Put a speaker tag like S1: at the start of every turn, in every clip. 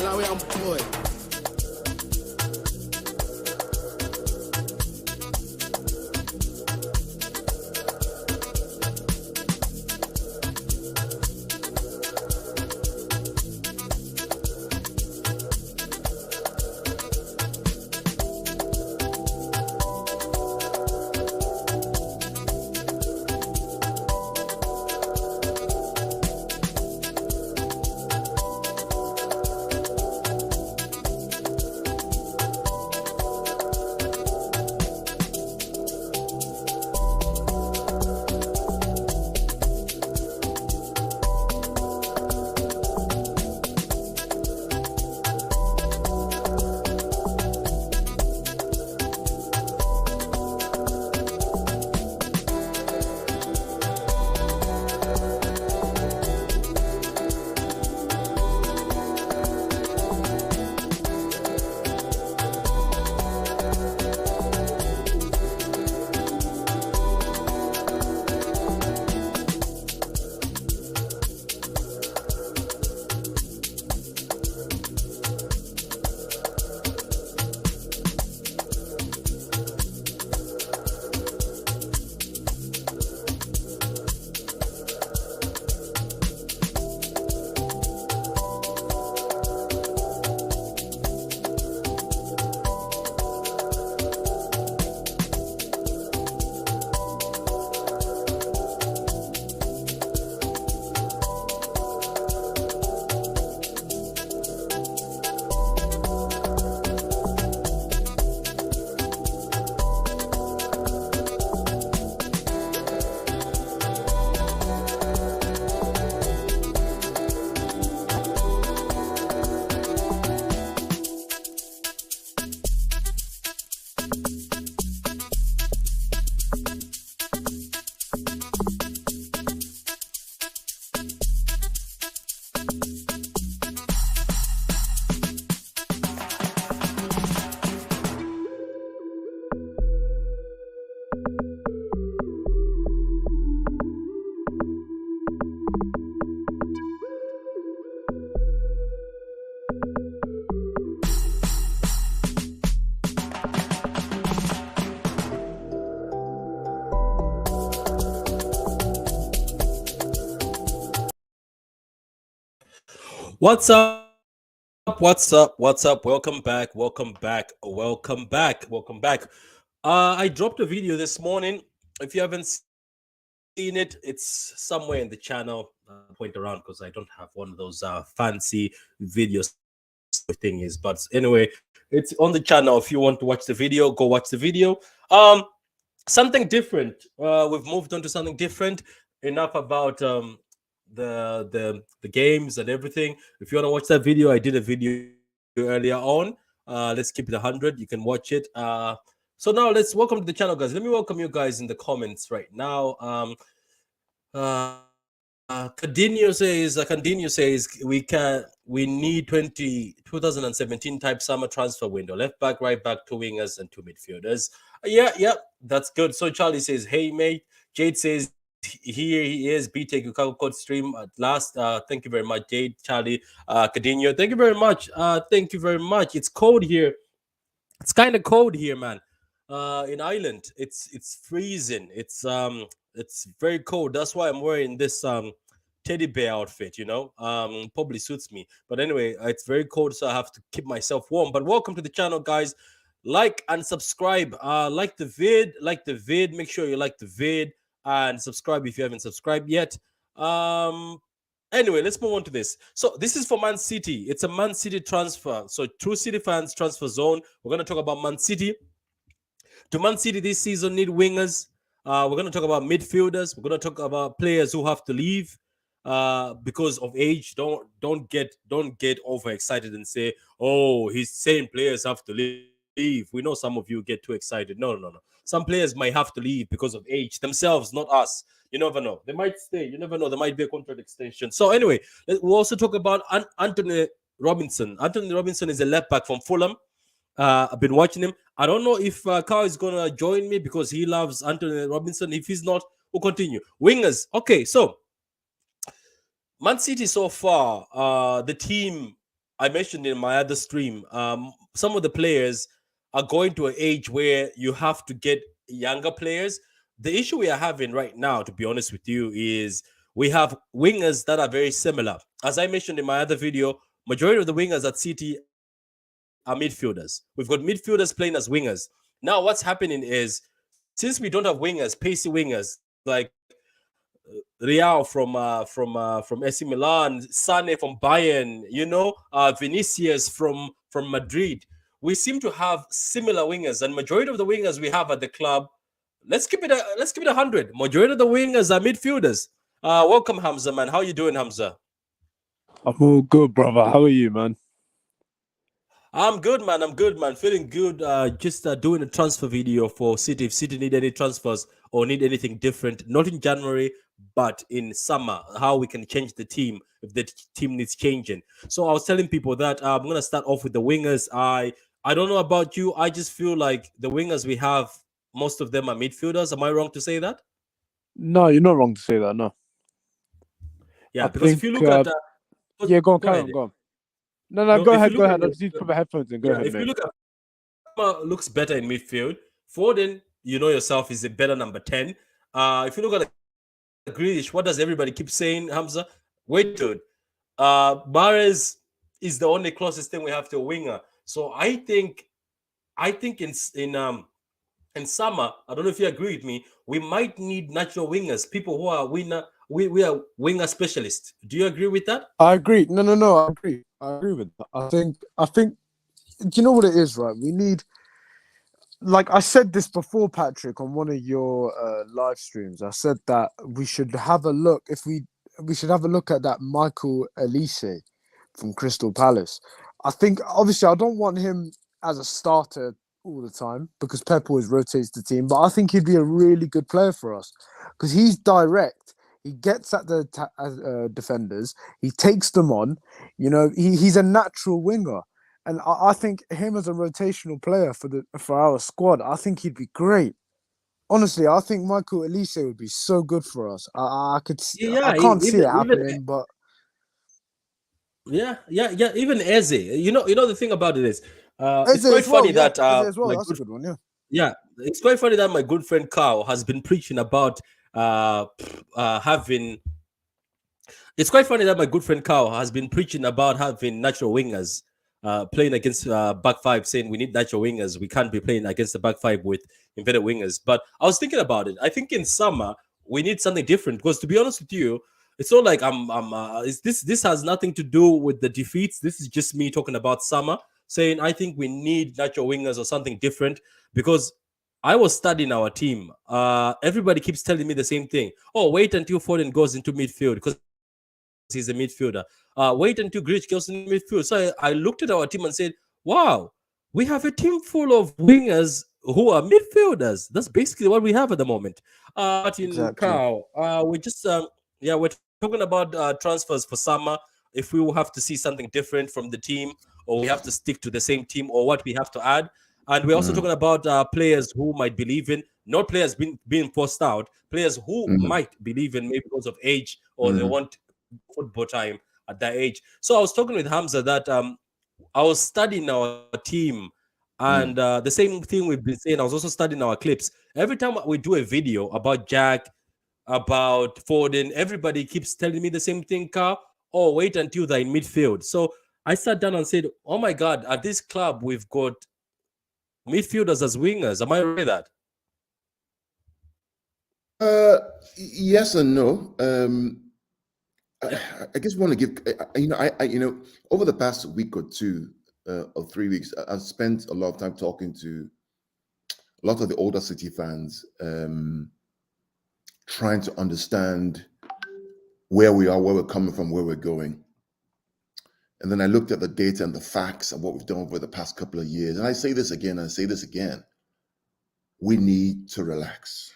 S1: Malawi and boy.
S2: What's up? What's up? What's up? Welcome back. Welcome back. Welcome back. Welcome back. I dropped a video this morning. If you haven't seen it, it's somewhere in the channel. Point around because I don't have one of those fancy videos thing is. But anyway, it's on the channel. If you want to watch the video, go watch the video. Something different. We've moved on to something different. Enough about the games and everything. If you want to watch that video, I did a video earlier on. Let's keep it 100. You can watch it. So now let's welcome to the channel, guys. Let me welcome you guys in the comments right now. Candino says we need 2017 type summer transfer window. Left back, right back, two wingers and two midfielders. Yeah, that's good. So Charlie says, hey mate. Jade says, here he is. BTEC Yukaku Code stream at last. Thank you very much, Jade, Charlie, Candino. Thank you very much. Thank you very much. It's cold here. It's kind of cold here, man. In Ireland, it's freezing. It's very cold. That's why I'm wearing this teddy bear outfit, probably suits me. But anyway, it's very cold, so I have to keep myself warm. But welcome to the channel, guys. Like and subscribe. Like the vid. Make sure you like the vid and subscribe if you haven't subscribed yet. Anyway, let's move on to this. So this is for Man City. It's a Man City transfer. So TrueCityFan's transfer zone. We're going to talk about Man City. Do Man City this season need wingers? We're going to talk about midfielders. We're going to talk about players who have to leave because of age. Don't get overexcited and say, oh, he's saying players have to leave. We know some of you get too excited. No. Some players might have to leave because of age themselves, not us. You never know. They might stay. You never know. There might be a contract extension. So anyway, we'll also talk about Anthony Robinson. Anthony Robinson is a left back from Fulham. I've been watching him. I don't know if Carl is going to join me because he loves Anthony Robinson. If he's not, we'll continue. Wingers. Okay, so Man City so far, the team I mentioned in my other stream, some of the players are going to an age where you have to get younger players. The issue we are having right now, to be honest with you, is we have wingers that are very similar. As I mentioned in my other video, majority of the wingers at City are midfielders. We've got midfielders playing as wingers. Now, what's happening is since we don't have wingers, pacey wingers like Real from AC Milan, Sane from Bayern, Vinicius from Madrid. We seem to have similar wingers, and majority of the wingers we have at the club. Let's keep it 100. Majority of the wingers are midfielders. Welcome, Hamza, man. How you doing, Hamza?
S1: I'm all good, brother. How are you, man?
S2: I'm good, man. I'm good, man. Feeling good. Just doing a transfer video for City. If City need any transfers or need anything different, not in January, but in summer, how we can change the team if the team needs changing. So I was telling people that I'm gonna start off with the wingers. I don't know about you. I just feel like the wingers we have, most of them are midfielders. Am I wrong to say that?
S1: No, you're not wrong to say that. No, I
S2: Yeah, because if
S1: think.
S2: you look at
S1: Yeah, go on,
S2: go
S1: carry
S2: ahead.
S1: on, go on. No,
S2: No,
S1: go
S2: if you
S1: ahead,
S2: look
S1: go
S2: at
S1: ahead. I just need to put my headphones in. Go
S2: yeah,
S1: ahead,
S2: if you
S1: mate.
S2: look at looks better in midfield. Foden, you know yourself, is a better number 10. If you look at Grealish, what does everybody keep saying, Hamza? Wait, dude. Mahrez is the only closest thing we have to a winger. So I think in summer, I don't know if you agree with me, we might need natural wingers, people who are winner. We are winger specialists. Do you agree with that?
S1: I agree. No. I agree. I agree with that. I think. Do you know what it is, right? We need. Like I said this before, Patrick, on one of your live streams. I said that we should have a look. We should have a look at that Michael Elise from Crystal Palace. I think obviously I don't want him as a starter all the time because Pep always rotates the team, but I think he'd be a really good player for us because he's direct. He gets at the defenders. He takes them on. He's a natural winger, and I think him as a rotational player for our squad, I think he'd be great. Honestly, I think Michael Elise would be so good for us. I
S2: Yeah,
S1: can't see
S2: even
S1: it happening, but
S2: yeah. Even Eze, you know the thing about it is, it's
S1: Eze
S2: quite
S1: as well.
S2: funny
S1: Yeah,
S2: that
S1: Eze as well.
S2: my
S1: That's a
S2: good
S1: good one. Yeah.
S2: yeah, it's quite funny that my good friend Carl has been preaching about having. It's quite funny that my good friend Carl has been preaching about having natural wingers. Playing against back five, saying we need natural wingers. We can't be playing against the back five with inverted wingers. But I was thinking about it. I think in summer we need something different because, to be honest with you, it's not like this has nothing to do with the defeats. This is just me talking about summer, saying I think we need natural wingers or something different because I was studying our team. Everybody keeps telling me the same thing. Oh, wait until Foden goes into midfield because he's a midfielder. Wait until Grealish goes into midfield. So I looked at our team and said, wow, we have a team full of wingers who are midfielders. That's basically what we have at the moment. But in Cal,
S1: Exactly.
S2: we're talking about transfers for summer. If we will have to see something different from the team, or we have to stick to the same team, or what we have to add. And we're also talking
S3: Mm,
S2: about players who might be leaving, not players being forced out, players who
S3: mm,
S2: might be leaving maybe because of age or they
S3: mm,
S2: want football time at that age. So I was talking with Hamza that I was studying our team, and
S3: mm.
S2: the same thing we've been saying. I was also studying our clips. Every time we do a video about Jack, about Foden, everybody keeps telling me the same thing, Carl. Oh, wait until they're in midfield. So I sat down and said, oh my God, at this club, we've got midfielders as wingers. Am I right with that?
S3: Uh, yes and no. I,
S2: Yeah.
S3: I guess want to give over the past week or two or 3 weeks, I've spent a lot of time talking to a lot of the older City fans, trying to understand where we are, where we're coming from, where we're going. And then I looked at the data and the facts and what we've done over the past couple of years. And I say this again, and I say this again. We need to relax.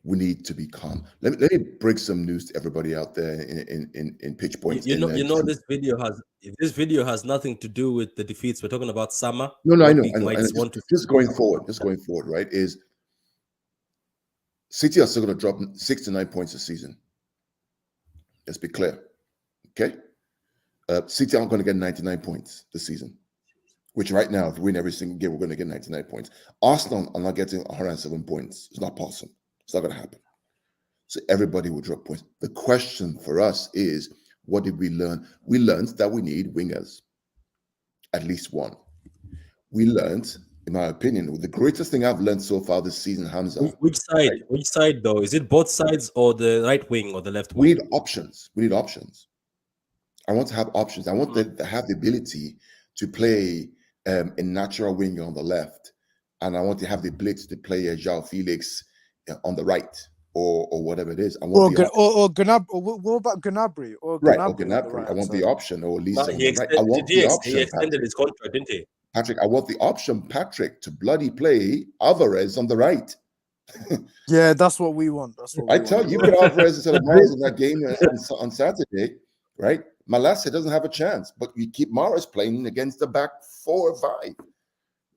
S3: We need to be calm. Let me break some news to everybody out there in pitch
S2: You,
S3: points.
S2: you know, you know, this video has nothing to do with the defeats. We're talking about summer,
S3: No, I
S2: what
S3: know,
S2: we
S3: I know.
S2: might
S3: And
S2: want to
S3: just going forward, right? Is City are still going to drop 6 to 9 points a season. Let's be clear, okay? City aren't going to get 99 points this season, which right now, if we win every single game, we're going to get 99 points. Arsenal are not getting 107 points. It's not possible. It's not going to happen. So everybody will drop points. The question for us is, what did we learn? We learned that we need wingers, at least one. We learned, in my opinion, the greatest thing I've learned so far this season, Hamza.
S2: Which side? Right? Which side, though? Is it both sides or the right wing or the left wing?
S3: We need options. We need options. I want to have options. I want to have the ability to play a natural winger on the left, and I want to have the ability to play a João Felix on the right, or whatever it is. I want
S1: what about Gnabry?
S3: Right, or Gnabry. I want the option, or Lisa. Right. I want the option.
S2: He extended his contract, didn't he?
S3: Patrick, I want the option, Patrick, to bloody play Alvarez on the right.
S1: Yeah, that's what we want.
S3: I tell you, put Alvarez instead of Morris in that game on Saturday, right? Malacia doesn't have a chance, but you keep Morris playing against the back 4 or 5.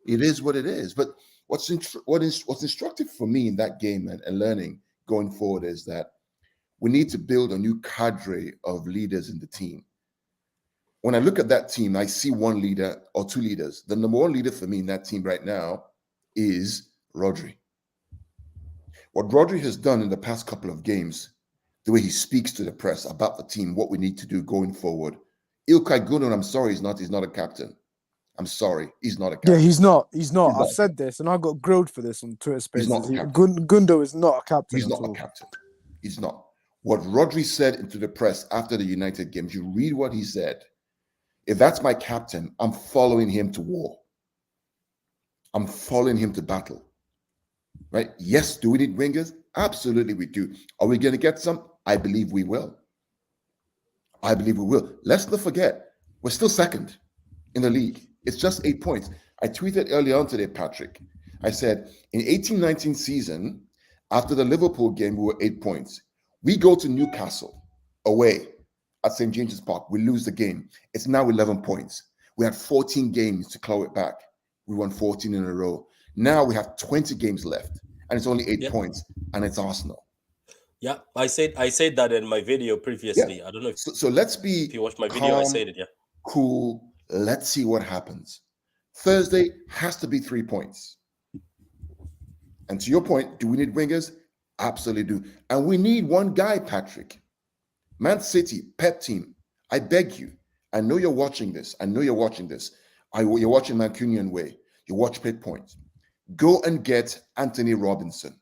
S3: It is what it is. But what's instructive for me in that game and learning going forward is that we need to build a new cadre of leaders in the team. When I look at that team, I see one leader or 2 leaders. The number 1 leader for me in that team right now is Rodri. What Rodri has done in the past couple of games, the way he speaks to the press about the team, what we need to do going forward. Ilkay Gundogan, I'm sorry, he's not a captain. I'm sorry, he's not a captain.
S1: Yeah, he's not. I've said this, and I got grilled for this on Twitter Spaces. Gundo is not a captain.
S3: He's not a captain. He's not. What Rodri said into the press after the United games, you read what he said. If that's my captain, I'm following him to war. I'm following him to battle. Right? Yes, do we need wingers? Absolutely we do. Are we going to get some? I believe we will. I believe we will. Let's not forget, we're still second in the league. It's just 8 points. I tweeted early on today, Patrick. I said, in 18-19 season, after the Liverpool game, we were 8 points. We go to Newcastle away at St. James's Park. We lose the game. It's now 11 points. We had 14 games to claw it back. We won 14 in a row. Now we have 20 games left, and it's only 8 points, and it's Arsenal.
S2: Yeah, I said that in my video previously. Yeah. I don't know
S3: so let's be.
S2: If you watched my video, I said it. Yeah.
S3: Cool. Let's see what happens. Thursday has to be 3 points. And to your point, do we need wingers? Absolutely do. And we need one guy, Patrick. Man City, Pep team, I beg you. I know you're watching this. You're watching Mancunian way. You watch Pit Points. Go and get Anthony Robinson.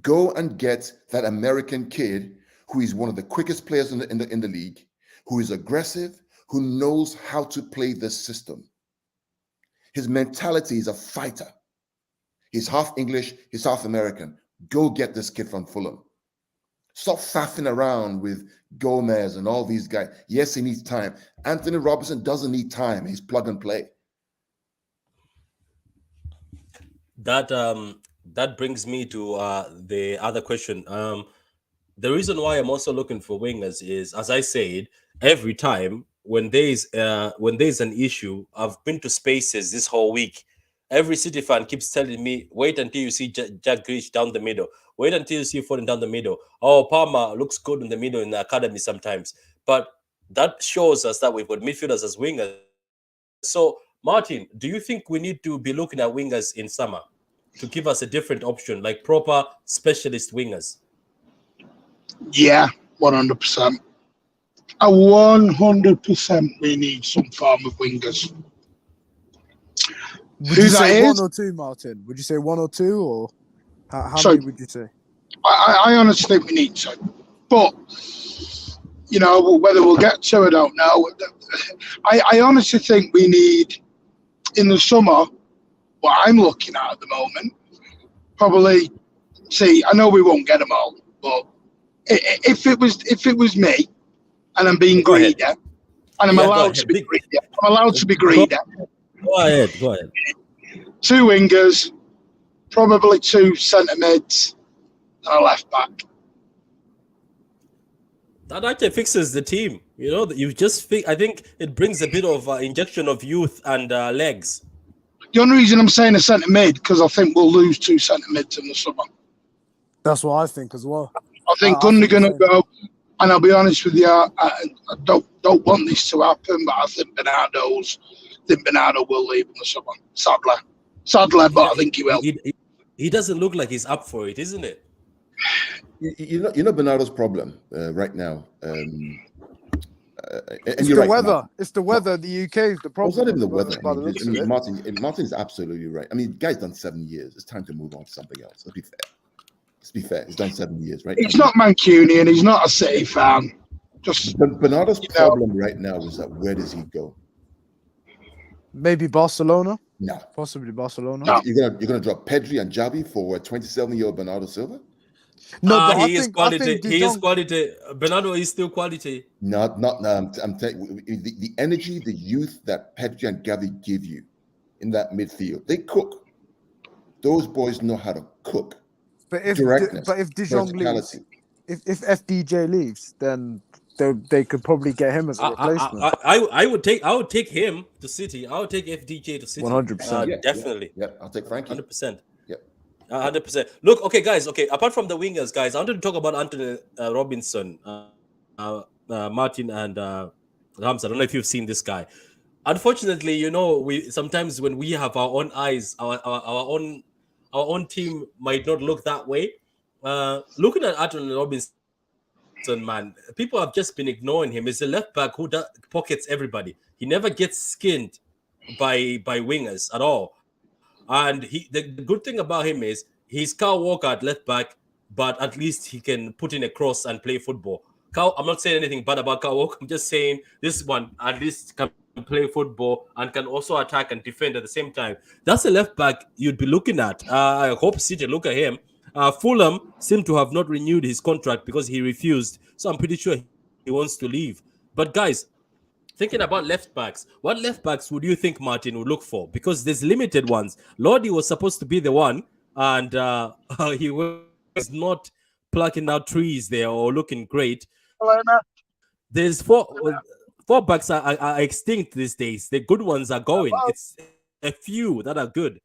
S3: Go and get that American kid who is one of the quickest players in the league, who is aggressive, who knows how to play this system. His mentality is a fighter. He's half English, he's half American. Go get this kid from Fulham. Stop faffing around with Gomez and all these guys. Yes, he needs time. Anthony Robinson doesn't need time. He's plug and play.
S2: That brings me to the other question. The reason why I'm also looking for wingers is, as I said, every time when there's an issue, I've been to Spaces this whole week. Every City fan keeps telling me, wait until you see Jack Grealish down the middle. Wait until you see Foden down the middle. Oh, Palmer looks good in the middle in the academy sometimes. But that shows us that we've got midfielders as wingers. So, Martin, do you think we need to be looking at wingers in summer to give us a different option, like proper specialist wingers?
S4: Yeah, 100%. 100% we need some form of wingers.
S1: Would you say 1 or 2, Martin? Would you say 1 or 2, or how many would you say?
S4: I honestly think we need to. But, you know, whether we'll get to, I don't know. I honestly think we need, in the summer, what I'm looking at the moment, probably, see, I know we won't get them all, but if it was me, and I'm being greedy, and I'm allowed to be greedy,
S2: Go ahead.
S4: 2 wingers, probably 2 centre mids, and a left back.
S2: That actually fixes the team. You know, I think it brings a bit of injection of youth and legs.
S4: The only reason I'm saying a centre mid, because I think we'll lose 2 centre mids in the summer.
S1: That's what I think as well.
S4: I think Gundogan will go. And I'll be honest with you, I don't want this to happen, but I think Bernardo will leave in the summer. Sadly, but I think he will.
S2: He doesn't look like he's up for it, isn't it?
S3: You know Bernardo's problem right now.
S1: It's the weather. It's the weather. The UK is the problem.
S3: It's not even the weather. Martin's absolutely right. I mean, the guy's done 7 years. It's time to move on to something else. Let's be fair. He's done 7 years, right?
S4: He's not Mancunian. He's not a City fan.
S3: But Bernardo's problem right now is that where does he go?
S1: Maybe Barcelona.
S3: No,
S1: possibly Barcelona.
S4: No.
S3: You're gonna drop Pedri and Javi for 27-year-old Bernardo Silva?
S1: No, but
S2: he is quality. He is quality. Bernardo is still quality.
S3: I'm telling you, the energy, the youth that Pedri and Gavi give you in that midfield, they cook. Those boys know how to cook.
S1: But if De Jong leaves, if FDJ leaves, then they could probably get him as a replacement.
S2: I would take him to City. I would take FDJ to City.
S1: 100%.
S2: Definitely.
S3: Yeah, I'll take Frankie.
S2: 100%.
S3: 100%.
S2: Look, okay, guys. Okay, apart from the wingers, guys, I wanted to talk about Anthony Robinson, Martin, and Rams. I don't know if you've seen this guy. Unfortunately, you know, we sometimes when we have our own eyes, our own team might not look that way. Looking at Anthony Robinson, man, people have just been ignoring him. He's a left back who pockets everybody. He never gets skinned by wingers at all. And the good thing about him is he's Kyle Walker at left back, but at least he can put in a cross and play football. I'm not saying anything bad about Kyle Walker. I'm just saying this one at least can play football and can also attack and defend at the same time. That's a left back you'd be looking at. I hope City look at him. Fulham seem to have not renewed his contract because he refused. So I'm pretty sure he wants to leave. But guys, thinking about left backs, what left backs would you think Martin would look for? Because there's limited ones. Lodi was supposed to be the one, and he was not plucking out trees there or looking great. There's four backs are extinct these days. The good ones are going. It's a few that are good.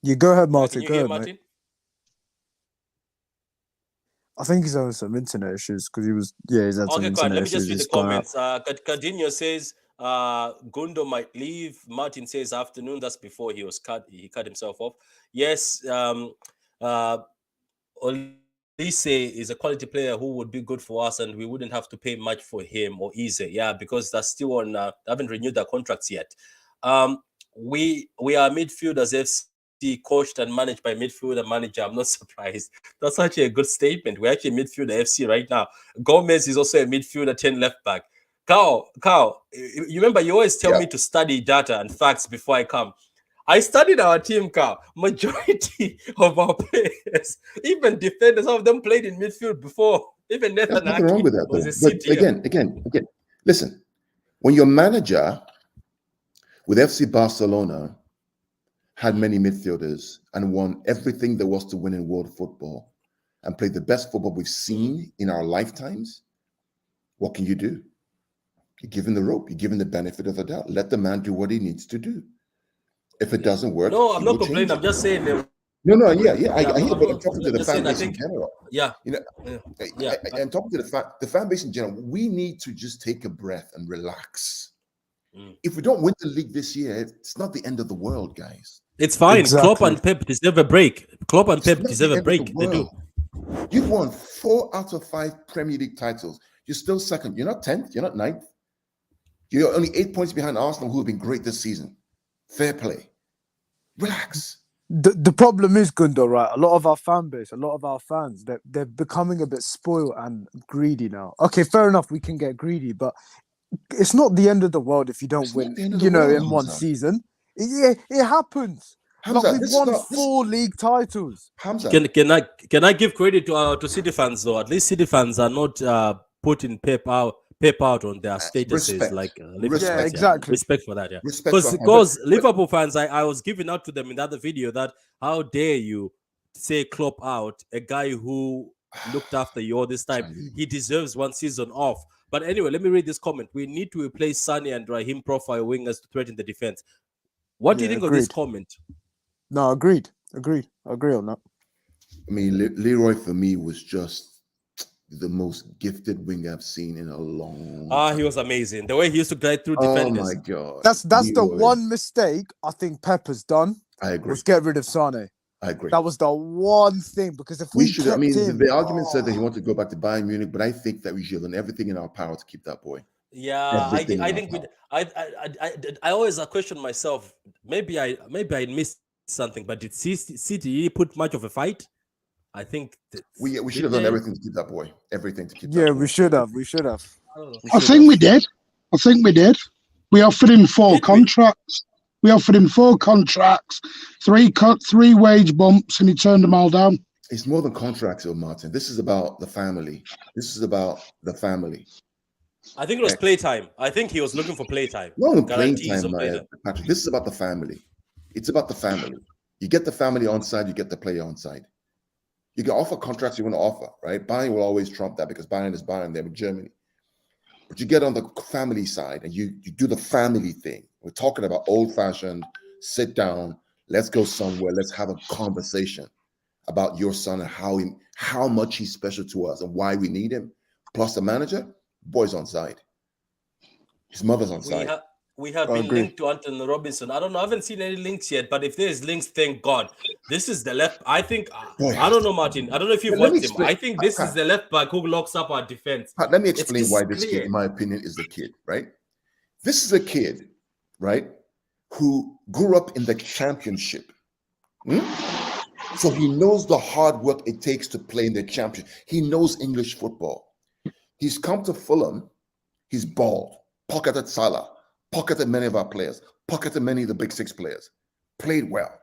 S1: You go ahead, Martin.
S2: Can you
S1: go
S2: hear
S1: ahead,
S2: Martin?
S1: mate. I think he's having some internet issues because he's had some internet
S2: Let me
S1: issues.
S2: just read the comments. Cardinho says Gundo might leave. Martin says afternoon. That's before he was cut. He cut himself off. Yes. Olise is a quality player who would be good for us, and we wouldn't have to pay much for him or Eze. Yeah, because that's still on. They haven't renewed their contracts yet. We are midfielders. FC coached and managed by midfielder manager. I'm not surprised. That's actually a good statement. We're actually midfielder FC right now. Gomez is also a midfielder 10 left back. Carl, you remember you always tell me to study data and facts before I come. I studied our team, Carl. Majority of our players, even defenders, some of them played in midfield before. Even Nathan
S3: nothing wrong with that, though. But again, listen. When your manager with FC Barcelona had many midfielders and won everything there was to win in world football and played the best football we've seen in our lifetimes, what can you do? You give him the rope. You give him the benefit of the doubt. Let the man do what he needs to do. If it doesn't work,
S2: no, I'm not complaining. I'm just saying.
S3: I hear, but I'm talking to the fan base in general. I'm talking to the fan base in general. We need to just take a breath and relax. If we don't win the league this year, it's not the end of the world, guys.
S2: It's fine. Exactly. Klopp and Pep deserve a break. They do.
S3: You've won 4 out of 5 Premier League titles. You're still second. You're not 10th. You're not 9th. You're only 8 points behind Arsenal, who have been great this season. Fair play. Relax.
S1: The problem is, Gundo, right? A lot of our fan base, a lot of our fans, they're becoming a bit spoiled and greedy now. Okay, fair enough, we can get greedy, but it's not the end of the world if you don't win, in one season. It happens.
S3: Hamza,
S1: we've won 4 league titles.
S3: Hamza.
S2: Can I give credit to City fans though? At least City fans are not putting Pep out on their statuses.
S1: Exactly.
S2: Respect for that. Yeah. Because Liverpool fans, I was giving out to them in the other video that how dare you say Klopp out, a guy who looked after you all this time. He deserves 1 season off. But anyway, let me read this comment. We need to replace Sane and Raheem profile wingers to threaten the defense. What do you think of this comment?
S1: No, agreed. I agree on that.
S3: I mean, Leroy for me was just the most gifted wing I've seen in a long time.
S2: He was amazing. The way he used to glide through
S3: Oh
S2: defenders.
S3: my god.
S1: That's the
S3: Leroy.
S1: one mistake I think Pepper's done.
S3: I agree.
S1: Was get rid of Sane.
S3: I agree.
S1: That was the one thing, because if
S3: We
S1: we
S3: should.
S1: kept
S3: I mean,
S1: him,
S3: the argument said that he wanted to go back to Bayern Munich, but I think that we should have done everything in our power to keep that boy.
S2: Yeah,
S3: Everything
S2: I
S3: in
S2: think
S3: our
S2: we. I always question myself. Maybe I missed something, but did City put much of a fight? I think
S3: We should have done everything to keep that boy. Everything to keep.
S1: yeah,
S3: that boy.
S1: we should have. We should have.
S4: I think we did. I think we did. We offered him 4 contracts. We offered him 4 contracts, 3 wage bumps, and he turned them all down.
S3: It's more than contracts, though, Martin. This is about the family. This is about the family.
S2: I think it was playtime. I think he was looking for playtime.
S3: No, playing
S2: Guarantees
S3: time,
S2: of playtime.
S3: Patrick. This is about the family. It's about the family. You get the family on side, you get the player on side. You can offer contracts you want to offer, right? Bayern will always trump that because Bayern is Bayern. They're in Germany. But you get on the family side and you do the family thing. We're talking about old-fashioned, sit down, let's go somewhere, let's have a conversation about your son and how much he's special to us and why we need him. Plus the manager, boy's on side. His mother's on side.
S2: We have been linked to Anthony Robinson. I don't know. I haven't seen any links yet, but if there's links, thank God. This is the left. I think, I don't know, Martin. I don't know if you've watched him. I think this is the left back who locks up our defense.
S3: Let me explain why this kid, in my opinion, is the kid, right? This is a kid, right, who grew up in the championship. So he knows the hard work it takes to play in the championship. He knows English football. He's come to Fulham. He's bald, pocketed Salah, pocketed many of our players, pocketed many of the big 6 players, played well.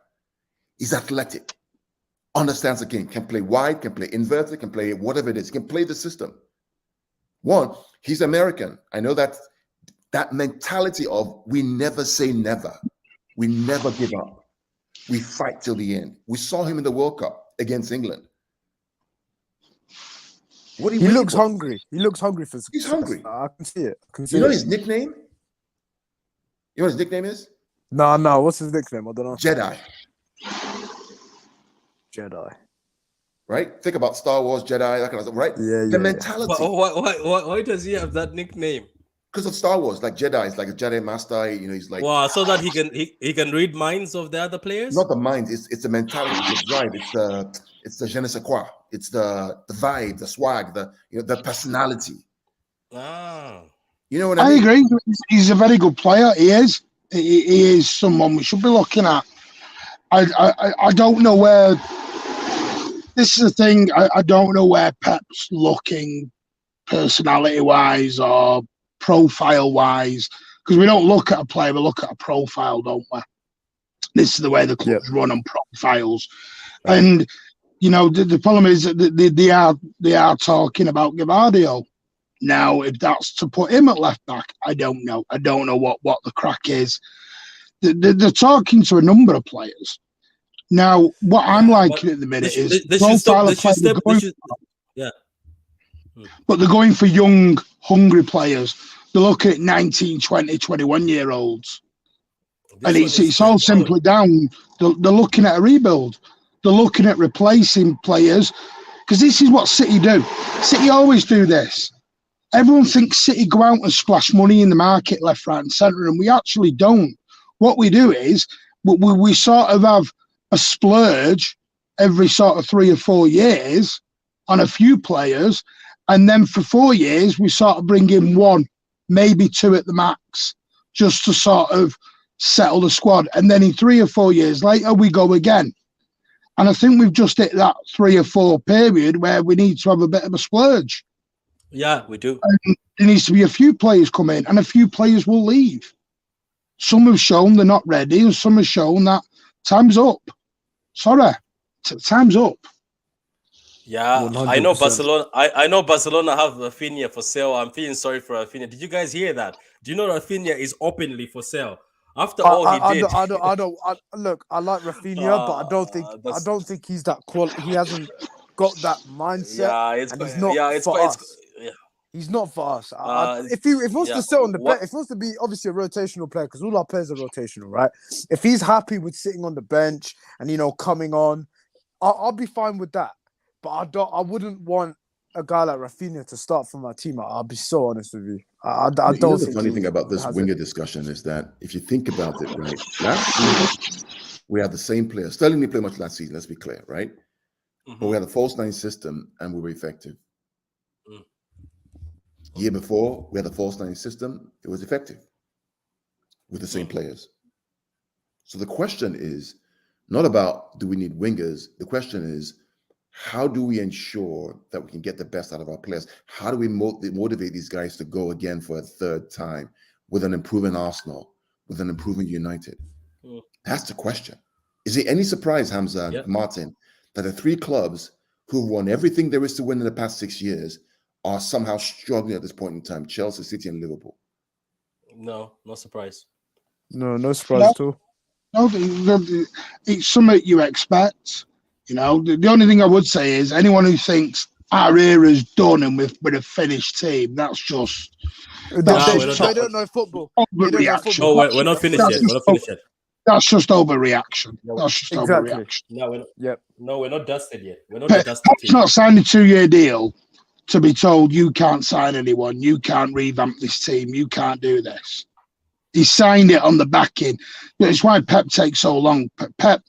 S3: He's athletic, understands the game, can play wide, can play inverted, can play whatever it is, can play the system. One, he's American. I know that mentality of we never say never. We never give up. We fight till the end. We saw him in the World Cup against England.
S1: He looks hungry. He looks hungry for success.
S3: He's hungry.
S1: I can see it.
S3: You know his nickname? You know what his nickname is?
S1: No. What's his nickname? I don't know.
S3: Jedi. Right? Think about Star Wars, Jedi, that kind of stuff, right?
S1: Yeah.
S3: The mentality.
S2: Why does he have that nickname?
S3: Because of Star Wars, like Jedi, it's like a Jedi Master. You know, he's like
S2: so that he can read minds of the other players.
S3: Not the minds. It's the mentality. It's the drive. It's the je ne sais quoi. It's the vibe, the swag, the personality. You know what I mean?
S4: I agree. He's a very good player. He is. He is someone we should be looking at. I don't know where. This is the thing. I don't know where Pep's looking, personality-wise or profile-wise, because we don't look at a player, we look at a profile, don't we? This is the way the clubs run on profiles, and the problem is that they are talking about Gavardio. Now, if that's to put him at left back, I don't know. I don't know what the crack is. They're talking to a number of players. Now, what I'm liking at the minute is profile of players. But they're going for young, hungry players. They're looking at 19, 20, 21-year-olds. And it's all simply down. They're looking at a rebuild. They're looking at replacing players. Because this is what City do. City always do this. Everyone thinks City go out and splash money in the market left, right and centre, and we actually don't. What we do is we sort of have a splurge every sort of 3 or 4 years on a few players, and then for 4 years we sort of bring in 1, maybe 2 at the max, just to sort of settle the squad. And then in 3 or 4 years later we go again. And I think we've just hit that 3 or 4 period where we need to have a bit of a splurge.
S2: Yeah, we do.
S4: And there needs to be a few players come in, and a few players will leave. Some have shown they're not ready, and some have shown that time's up. Sorry, time's up.
S2: Yeah,
S1: 100%.
S2: I know Barcelona. I know Barcelona have Rafinha for sale. I'm feeling sorry for Rafinha. Did you guys hear that? Do you know Rafinha is openly for sale? After all he did.
S1: Look, I like Rafinha, but I don't think he's that quality. He hasn't got that mindset. He's not for us. If he wants to sit on the bench, if he wants to be obviously a rotational player, because all our players are rotational, right? If he's happy with sitting on the bench and coming on, I'll be fine with that. But I wouldn't want a guy like Rafinha to start for my team. I'll be so honest with you. I don't
S3: You know, the
S1: think
S3: funny
S1: he
S3: thing about this
S1: has
S3: winger
S1: it.
S3: discussion is that if you think about it, right, last season we had the same player. Sterling didn't play much last season, let's be clear, right? But we had a false nine system and we were effective. Year before, we had a false nine system, it was effective with the same players. So the question is not about do we need wingers? The question is, how do we ensure that we can get the best out of our players? How do we motivate these guys to go again for a third time with an improving Arsenal, with an improving United? That's the question. Is it any surprise, Hamza, Martin, that the three clubs who won everything there is to win in the past 6 years are somehow struggling at this point in time? Chelsea, City, and Liverpool.
S2: No surprise.
S1: No surprise at all.
S4: No, it's something you expect. You know, the only thing I would say is anyone who thinks our era's done and we've a finished team, that's just
S1: They don't know football. They don't know
S4: overreaction.
S1: football.
S2: Oh, we're not finished yet. We're not finished yet.
S4: That's just overreaction. That's just
S1: Exactly.
S4: overreaction.
S2: No, we're not dusted yet. We're not the dusted
S4: Pep's
S2: team.
S4: not signed a 2-year deal to be told you can't sign anyone, you can't revamp this team, you can't do this. He signed it on the back end. It's why Pep takes so long. Pep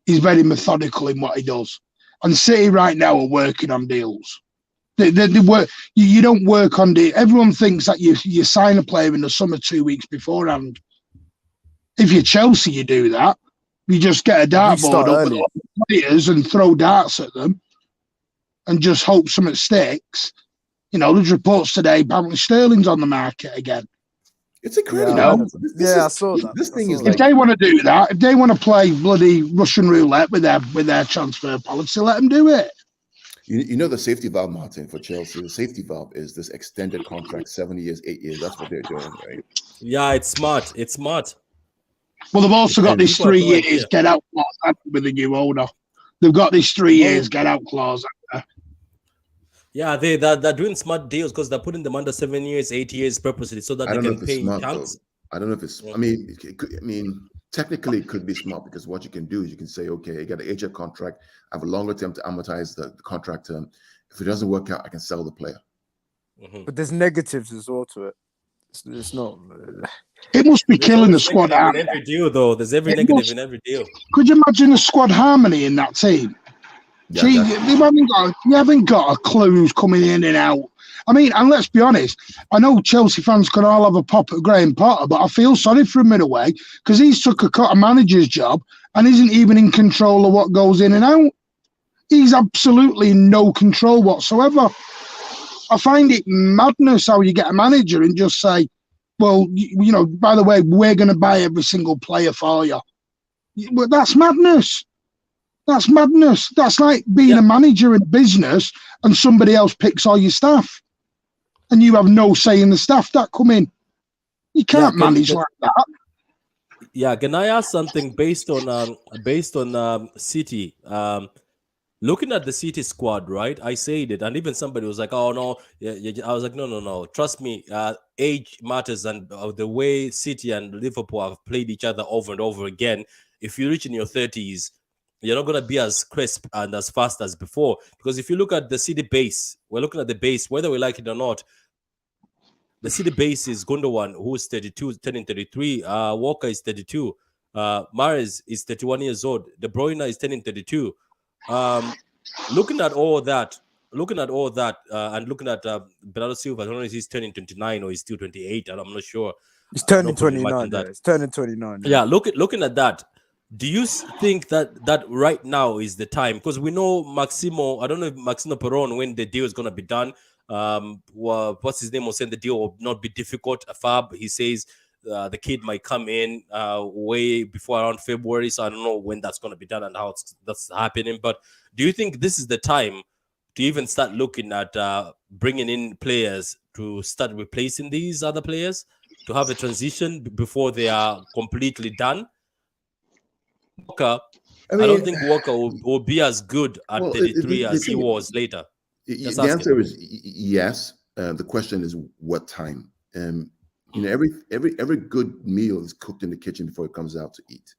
S4: is very methodical in what he does. And City right now are working on deals. They work. You don't work on deals. Everyone thinks that you sign a player in the summer 2 weeks beforehand. If you're Chelsea, you do that. You just get a dartboard up with all the players and throw darts at them and just hope something sticks. You know, there's reports today apparently Sterling's on the market again.
S3: It's incredible.
S1: I saw that.
S3: This thing is
S4: if they want to do that, if they want to play bloody Russian roulette with their transfer policy, let them do it.
S3: You know the safety valve, Martin, for Chelsea. The safety valve is this extended contract, 7 years, 8 years. That's what they're doing, right?
S2: Yeah, it's smart. It's smart.
S4: Well, they've also got this 3 years get out clause with the new owner. They've got this 3 years get out clause.
S2: Yeah, they're doing smart deals because they're putting them under 7 years, 8 years purposely so that they can pay in chunks.
S3: I don't know if it's. I mean, technically, it could be smart because what you can do is you can say, okay, I got an 8-year contract. I have a longer term to amortize the contract term. If it doesn't work out, I can sell the player.
S1: But there's negatives as well to it. It's not.
S4: It must be killing the squad harmony.
S2: In every deal, though, there's every negative in every deal.
S4: Could you imagine the squad harmony in that team?
S3: Yeah,
S4: you haven't got a clue who's coming in and out. I mean, and let's be honest, I know Chelsea fans can all have a pop at Graham Potter, but I feel sorry for him in a way because he's took a manager's job and isn't even in control of what goes in and out. He's absolutely no control whatsoever. I find it madness how you get a manager and just say, well, you know, by the way, we're going to buy every single player for you. Well, that's madness. That's madness. That's like being a manager in a business and somebody else picks all your staff and you have no say in the staff that come in. You can't manage like that.
S2: Yeah, can I ask something based on City? Looking at the City squad, right? I said it, and even somebody was like, "Oh no," I was like, "No. Trust me, age matters, and the way City and Liverpool have played each other over and over again. If you reach in your 30s, you're not going to be as crisp and as fast as before. Because if you look at the City base, we're looking at the base, whether we like it or not. The City base is Gundogan, who's 32, turning 33. Walker is 32. Mahrez is 31 years old. De Bruyne is turning 32. Looking at all that, and looking at Bernardo Silva, I don't know if he's turning 29 or he's still 28, and I'm not sure.
S1: He's turning 29. He's turning 29.
S2: Yeah, looking at that, do you think that right now is the time? Because we know Maximo, I don't know if Maximo Peron, when the deal is going to be done, what's his name, was saying the deal will not be difficult. Fab, he says the kid might come in way before around February, so I don't know when that's going to be done and how that's happening. But do you think this is the time to even start looking at bringing in players to start replacing these other players, to have a transition before they are completely done? Walker, I don't think Walker will be as good at 33 as he was later.
S3: The answer is yes. The question is what time. You know, every good meal is cooked in the kitchen before it comes out to eat.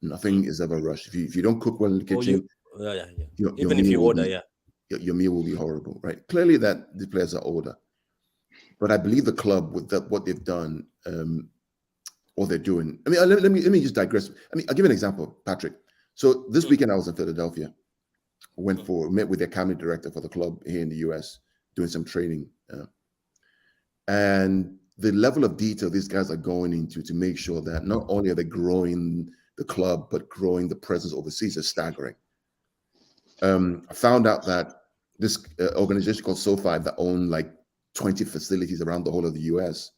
S3: Nothing is ever rushed. If you don't cook well in the kitchen,
S2: Even if you order,
S3: your meal will be horrible, right? Clearly, that the players are older, but I believe the club with what they've done, what they're doing. I mean, let me just digress. I mean, I'll give you an example, Patrick. So this weekend I was in Philadelphia. Met with their cabinet director for the club here in the US, doing some training, and the level of detail these guys are going into to make sure that not only are they growing the club but growing the presence overseas is staggering. I found out that this organization called SoFi that own like 20 facilities around the whole of the US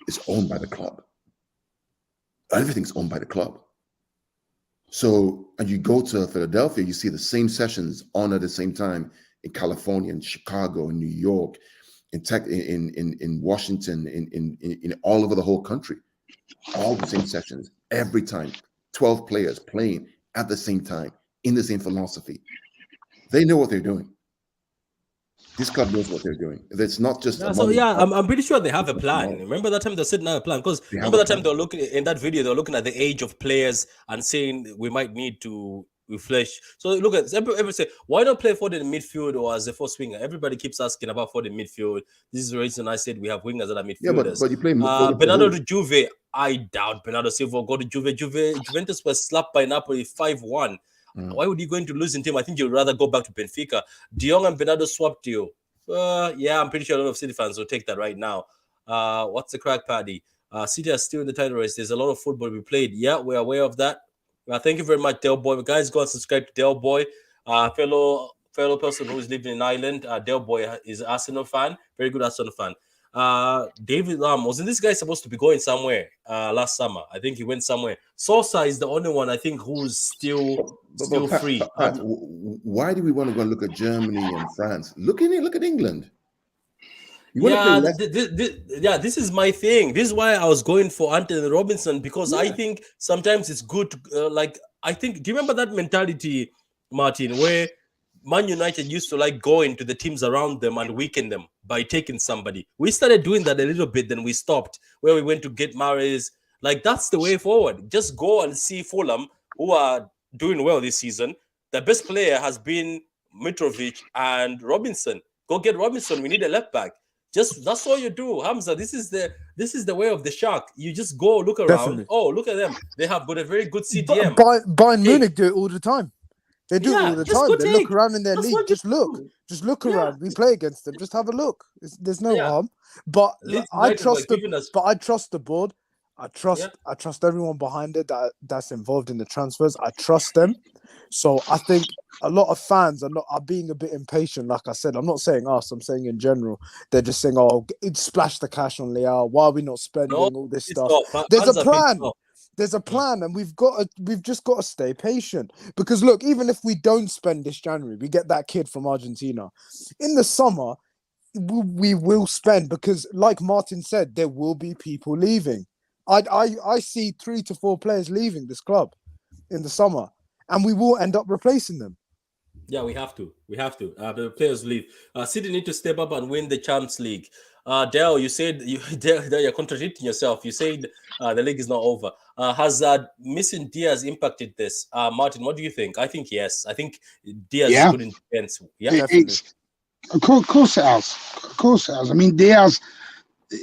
S3: is owned by the club. Everything's owned by the club. So, and you go to Philadelphia, you see the same sessions on at the same time in California, in Chicago, in New York, in Washington, in all over the whole country. All the same sessions every time. 12 players playing at the same time in the same philosophy. They know what they're doing. This club knows what they're doing. It's not just
S2: I'm pretty sure they have a plan. Remember that time they said now a plan, because remember that time they were looking in that video, they were looking at the age of players and saying we might need to refresh. So look at everybody say, why not play Ford in midfield or as a first winger? Everybody keeps asking about Ford in midfield. This is the reason I said we have wingers that are midfielders.
S3: Yeah, but you play
S2: Bernardo to Juve. I doubt Bernardo Silva will go to Juve. Juventus was slapped by Napoli 5-1. Why would you go into losing team? I think you'd rather go back to Benfica. De Jong and Bernardo swap deal. Yeah, I'm pretty sure a lot of City fans will take that right now. What's the crack, Paddy? City are still in the title race. There's a lot of football we played. Yeah, we're aware of that. Thank you very much, Del Boy. Guys, go and subscribe to Del Boy. Fellow person who is living in Ireland. Del Boy is an Arsenal fan. Very good Arsenal fan. David Lam, wasn't this guy supposed to be going somewhere last summer? I think he went somewhere. Sosa is the only one I think who's still free.
S3: Pat, why do we want to go and look at Germany and France? Look at England.
S2: This is my thing. This is why I was going for Anthony Robinson, because I think sometimes it's good to, do you remember that mentality, Martin, where Man United used to like go into the teams around them and weaken them by taking somebody? We started doing that a little bit, then we stopped, where we went to get Mahrez. Like, that's the way forward. Just go and see Fulham, who are doing well this season. The best player has been Mitrovic and Robinson. Go get Robinson. We need a left back. Just that's all you do, Hamza. This is the way of the shark. You just go look around. Definitely. Oh, look at them. They have got a very good CDM.
S1: Bayern Munich do it all the time. They do it all the time. They look around in their league. Just look around. We play against them. Just have a look. There's no harm. But I trust the board. I trust everyone behind it that's involved in the transfers. I trust them. So I think a lot of fans are being a bit impatient. Like I said, I'm not saying us. I'm saying in general. They're just saying, "Oh, splash the cash on Leao. Why are we not spending all this stuff?" There's a plan. There's a plan, and we've just got to stay patient. Because look, even if we don't spend this January, we get that kid from Argentina. In the summer, we will spend, because, like Martin said, there will be people leaving. I see 3 to 4 players leaving this club in the summer, and we will end up replacing them.
S2: Yeah, we have to. The players leave. City need to step up and win the Champions League. Dale, you said you're contradicting yourself. You said the league is not over. Has missing Diaz impacted this? Martin, what do you think? I think yes. I think Diaz is good in defense. Yeah, definitely.
S4: Of course it has. Of course it has. I mean, Diaz.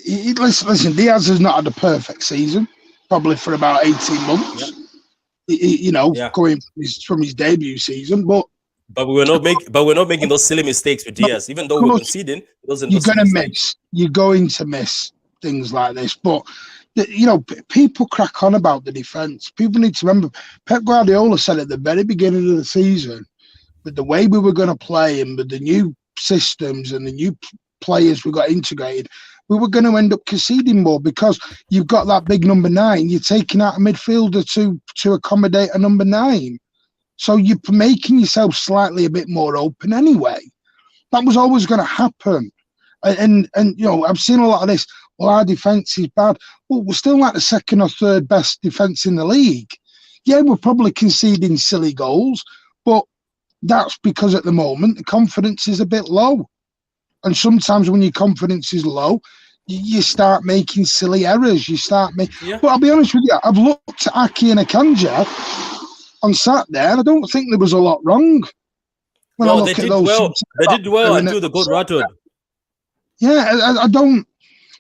S4: Listen. Diaz has not had a perfect season, probably for about 18 months. Yeah. Going from his debut season, but
S2: we're not making those silly mistakes with Diaz. Even though we're conceding,
S4: you're going to miss things like this. But people crack on about the defense. People need to remember, Pep Guardiola said at the very beginning of the season, with the way we were going to play and with the new systems and the new players we got integrated, we were going to end up conceding more, because you've got that big number 9. You're taking out a midfielder to accommodate a number 9. So you're making yourself slightly a bit more open anyway. That was always going to happen. And I've seen a lot of this. Well, our defence is bad. Well, we're still like the 2nd or 3rd best defence in the league. Yeah, we're probably conceding silly goals, but that's because at the moment the confidence is a bit low. And sometimes when your confidence is low, you start making silly errors. But I'll be honest with you, I've looked at Aki and Akanji, on Saturday, and I don't think there was a lot wrong. When I
S2: No,
S4: look
S2: they
S4: at
S2: did
S4: those
S2: well.
S4: things
S2: They did well
S4: doing
S2: until
S4: it
S2: the
S4: on
S2: goal
S4: Saturday.
S2: rattled.
S4: Yeah, I don't.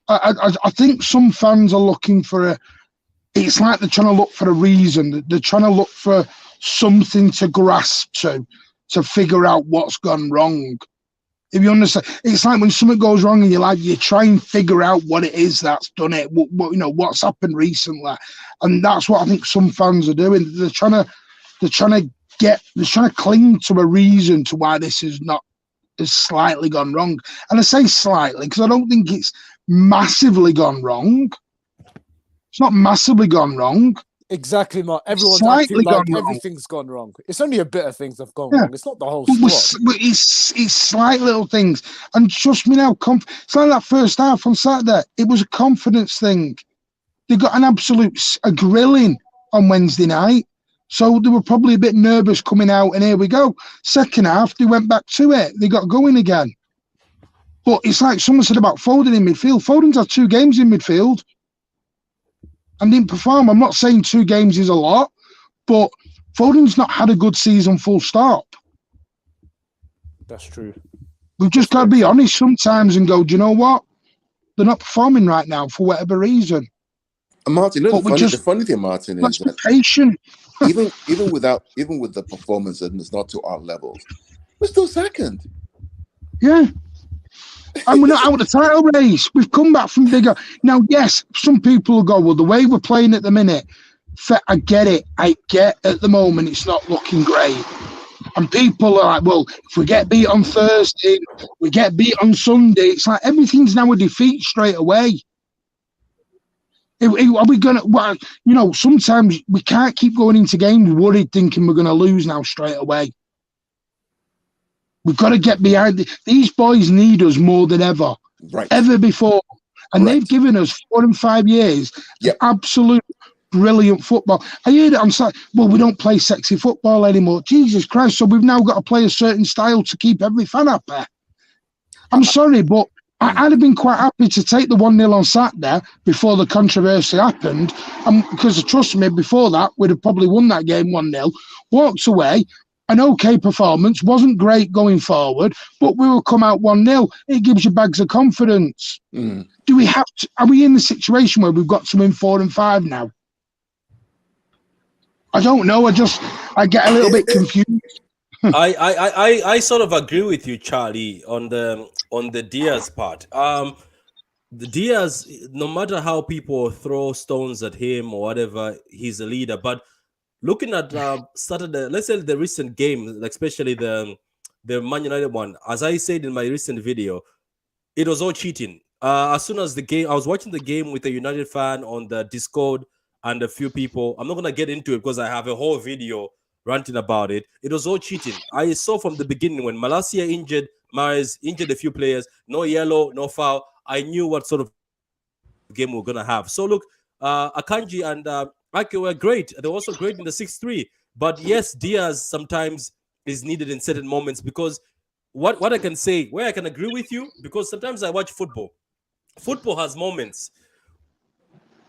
S4: I think some fans are looking for a. It's like they're trying to look for a reason. They're trying to look for something to grasp to figure out what's gone wrong. If you understand, it's like when something goes wrong in your life, you try and figure out what it is that's done it. What's happened recently, and that's what I think some fans are doing. They're trying to cling to a reason to why this has slightly gone wrong. And I say slightly because I don't think it's massively gone wrong. It's not massively gone wrong.
S1: Exactly, Mark. Everyone's
S4: Slightly
S1: acting like
S4: gone wrong.
S1: everything's gone wrong. It's only a bit of things have gone
S4: Yeah.
S1: wrong. It's not the whole
S4: But
S1: squad.
S4: it's slight little things. And trust me now, it's like that first half on Saturday. It was a confidence thing. They got an absolute grilling on Wednesday night. So they were probably a bit nervous coming out, and here we go. Second half, they went back to it. They got going again. But it's like someone said about Foden in midfield. Foden's had 2 games in midfield and didn't perform. I'm not saying 2 games is a lot, but Foden's not had a good season, full stop.
S1: That's true.
S4: We've just got to be honest sometimes and go, do you know what? They're not performing right now for whatever reason.
S3: And Martin,
S4: But
S3: the funny thing, Martin,
S4: Let's
S3: is
S4: be
S3: that
S4: patient.
S3: even with the performance and it's not to our levels, we're still second.
S4: Yeah. And we're not out of the title race. We've come back from bigger. Now, yes, some people will go, well, the way we're playing at the minute, I get it. I get at the moment it's not looking great. And people are like, well, if we get beat on Thursday, we get beat on Sunday. It's like everything's now a defeat straight away. Are we going to, well, sometimes we can't keep going into games worried thinking we're going to lose now straight away. We've got to get behind these boys need us more than ever, ever before. And they've given us 4 and 5 years of absolute brilliant football. I heard it on Saturday. Well, we don't play sexy football anymore. Jesus Christ. So we've now got to play a certain style to keep every fan happy. I'm sorry, but I'd have been quite happy to take the 1-0 on Saturday before the controversy happened. Because trust me, before that, we'd have probably won that game 1-0, walked away. An okay performance, wasn't great going forward, but we will come out 1-0. It gives you bags of confidence. Do we have to? Are we in the situation where we've got to win 4 and 5 now? I don't know. I get a little bit confused.
S2: I sort of agree with you, Charlie, on the Diaz part. The Diaz, no matter how people throw stones at him or whatever, he's a leader. But looking at Saturday, let's say the recent game, like especially the Man United one, as I said in my recent video, it was all cheating. As soon as the game, I was watching the game with a United fan on the Discord and a few people. I'm not gonna get into it because I have a whole video ranting about it. It was all cheating. I saw from the beginning when Malacia injured, Mahrez injured a few players, no yellow, no foul. I knew what sort of game we were gonna have. So look, Akanji and Ake were great. They were also great in the 6-3. But yes, Diaz sometimes is needed in certain moments because what I can say, where I can agree with you, because sometimes I watch football. Football has moments.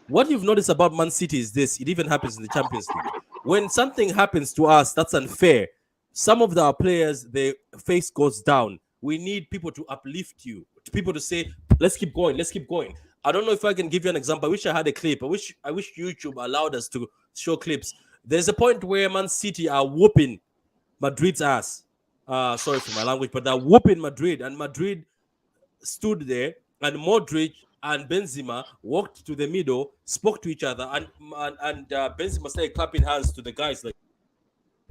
S2: What you've noticed about Man City is this. It even happens in the Champions League. When something happens to us that's unfair, some of our players, their face goes down. We need people to uplift you, people to say, let's keep going, let's keep going. I don't know if I can give you an example. I wish I had a clip. I wish YouTube allowed us to show clips. There's a point where Man City are whooping Madrid's ass. Sorry for my language, but they're whooping Madrid. And Madrid stood there, and Modric and Benzema walked to the middle, spoke to each other, and Benzema started clapping hands to the guys like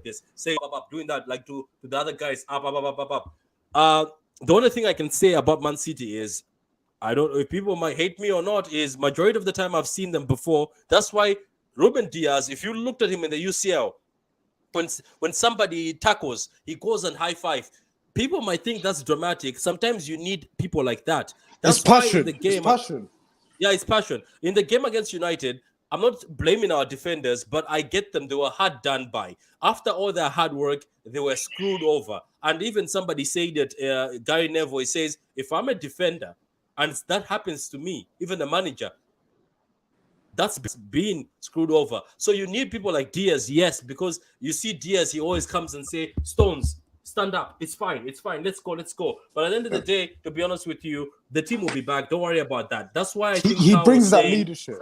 S2: this, saying up, doing that like to the other guys, up. The only thing I can say about Man City is, I don't know if people might hate me or not, is majority of the time I've seen them before. That's why Ruben Diaz, if you looked at him in the UCL, when somebody tackles, he goes and high five. People might think that's dramatic. Sometimes you need people like that. That's
S1: It's passion.
S2: why in the game,
S1: it's passion.
S2: Yeah, it's passion. In the game against United, I'm not blaming our defenders, but I get them. They were hard done by. After all their hard work, they were screwed over. And even somebody said that, Gary Neville says, if I'm a defender and that happens to me, even a manager, That's been screwed over. So you need people like Diaz, yes, because you see Diaz, he always comes and say, Stones, stand up. It's fine. It's fine. Let's go. But at the end of the day, to be honest with you, the team will be back. Don't worry about that. That's why I think
S1: He
S2: Carl
S1: brings
S2: was
S1: that
S2: saying,
S1: leadership.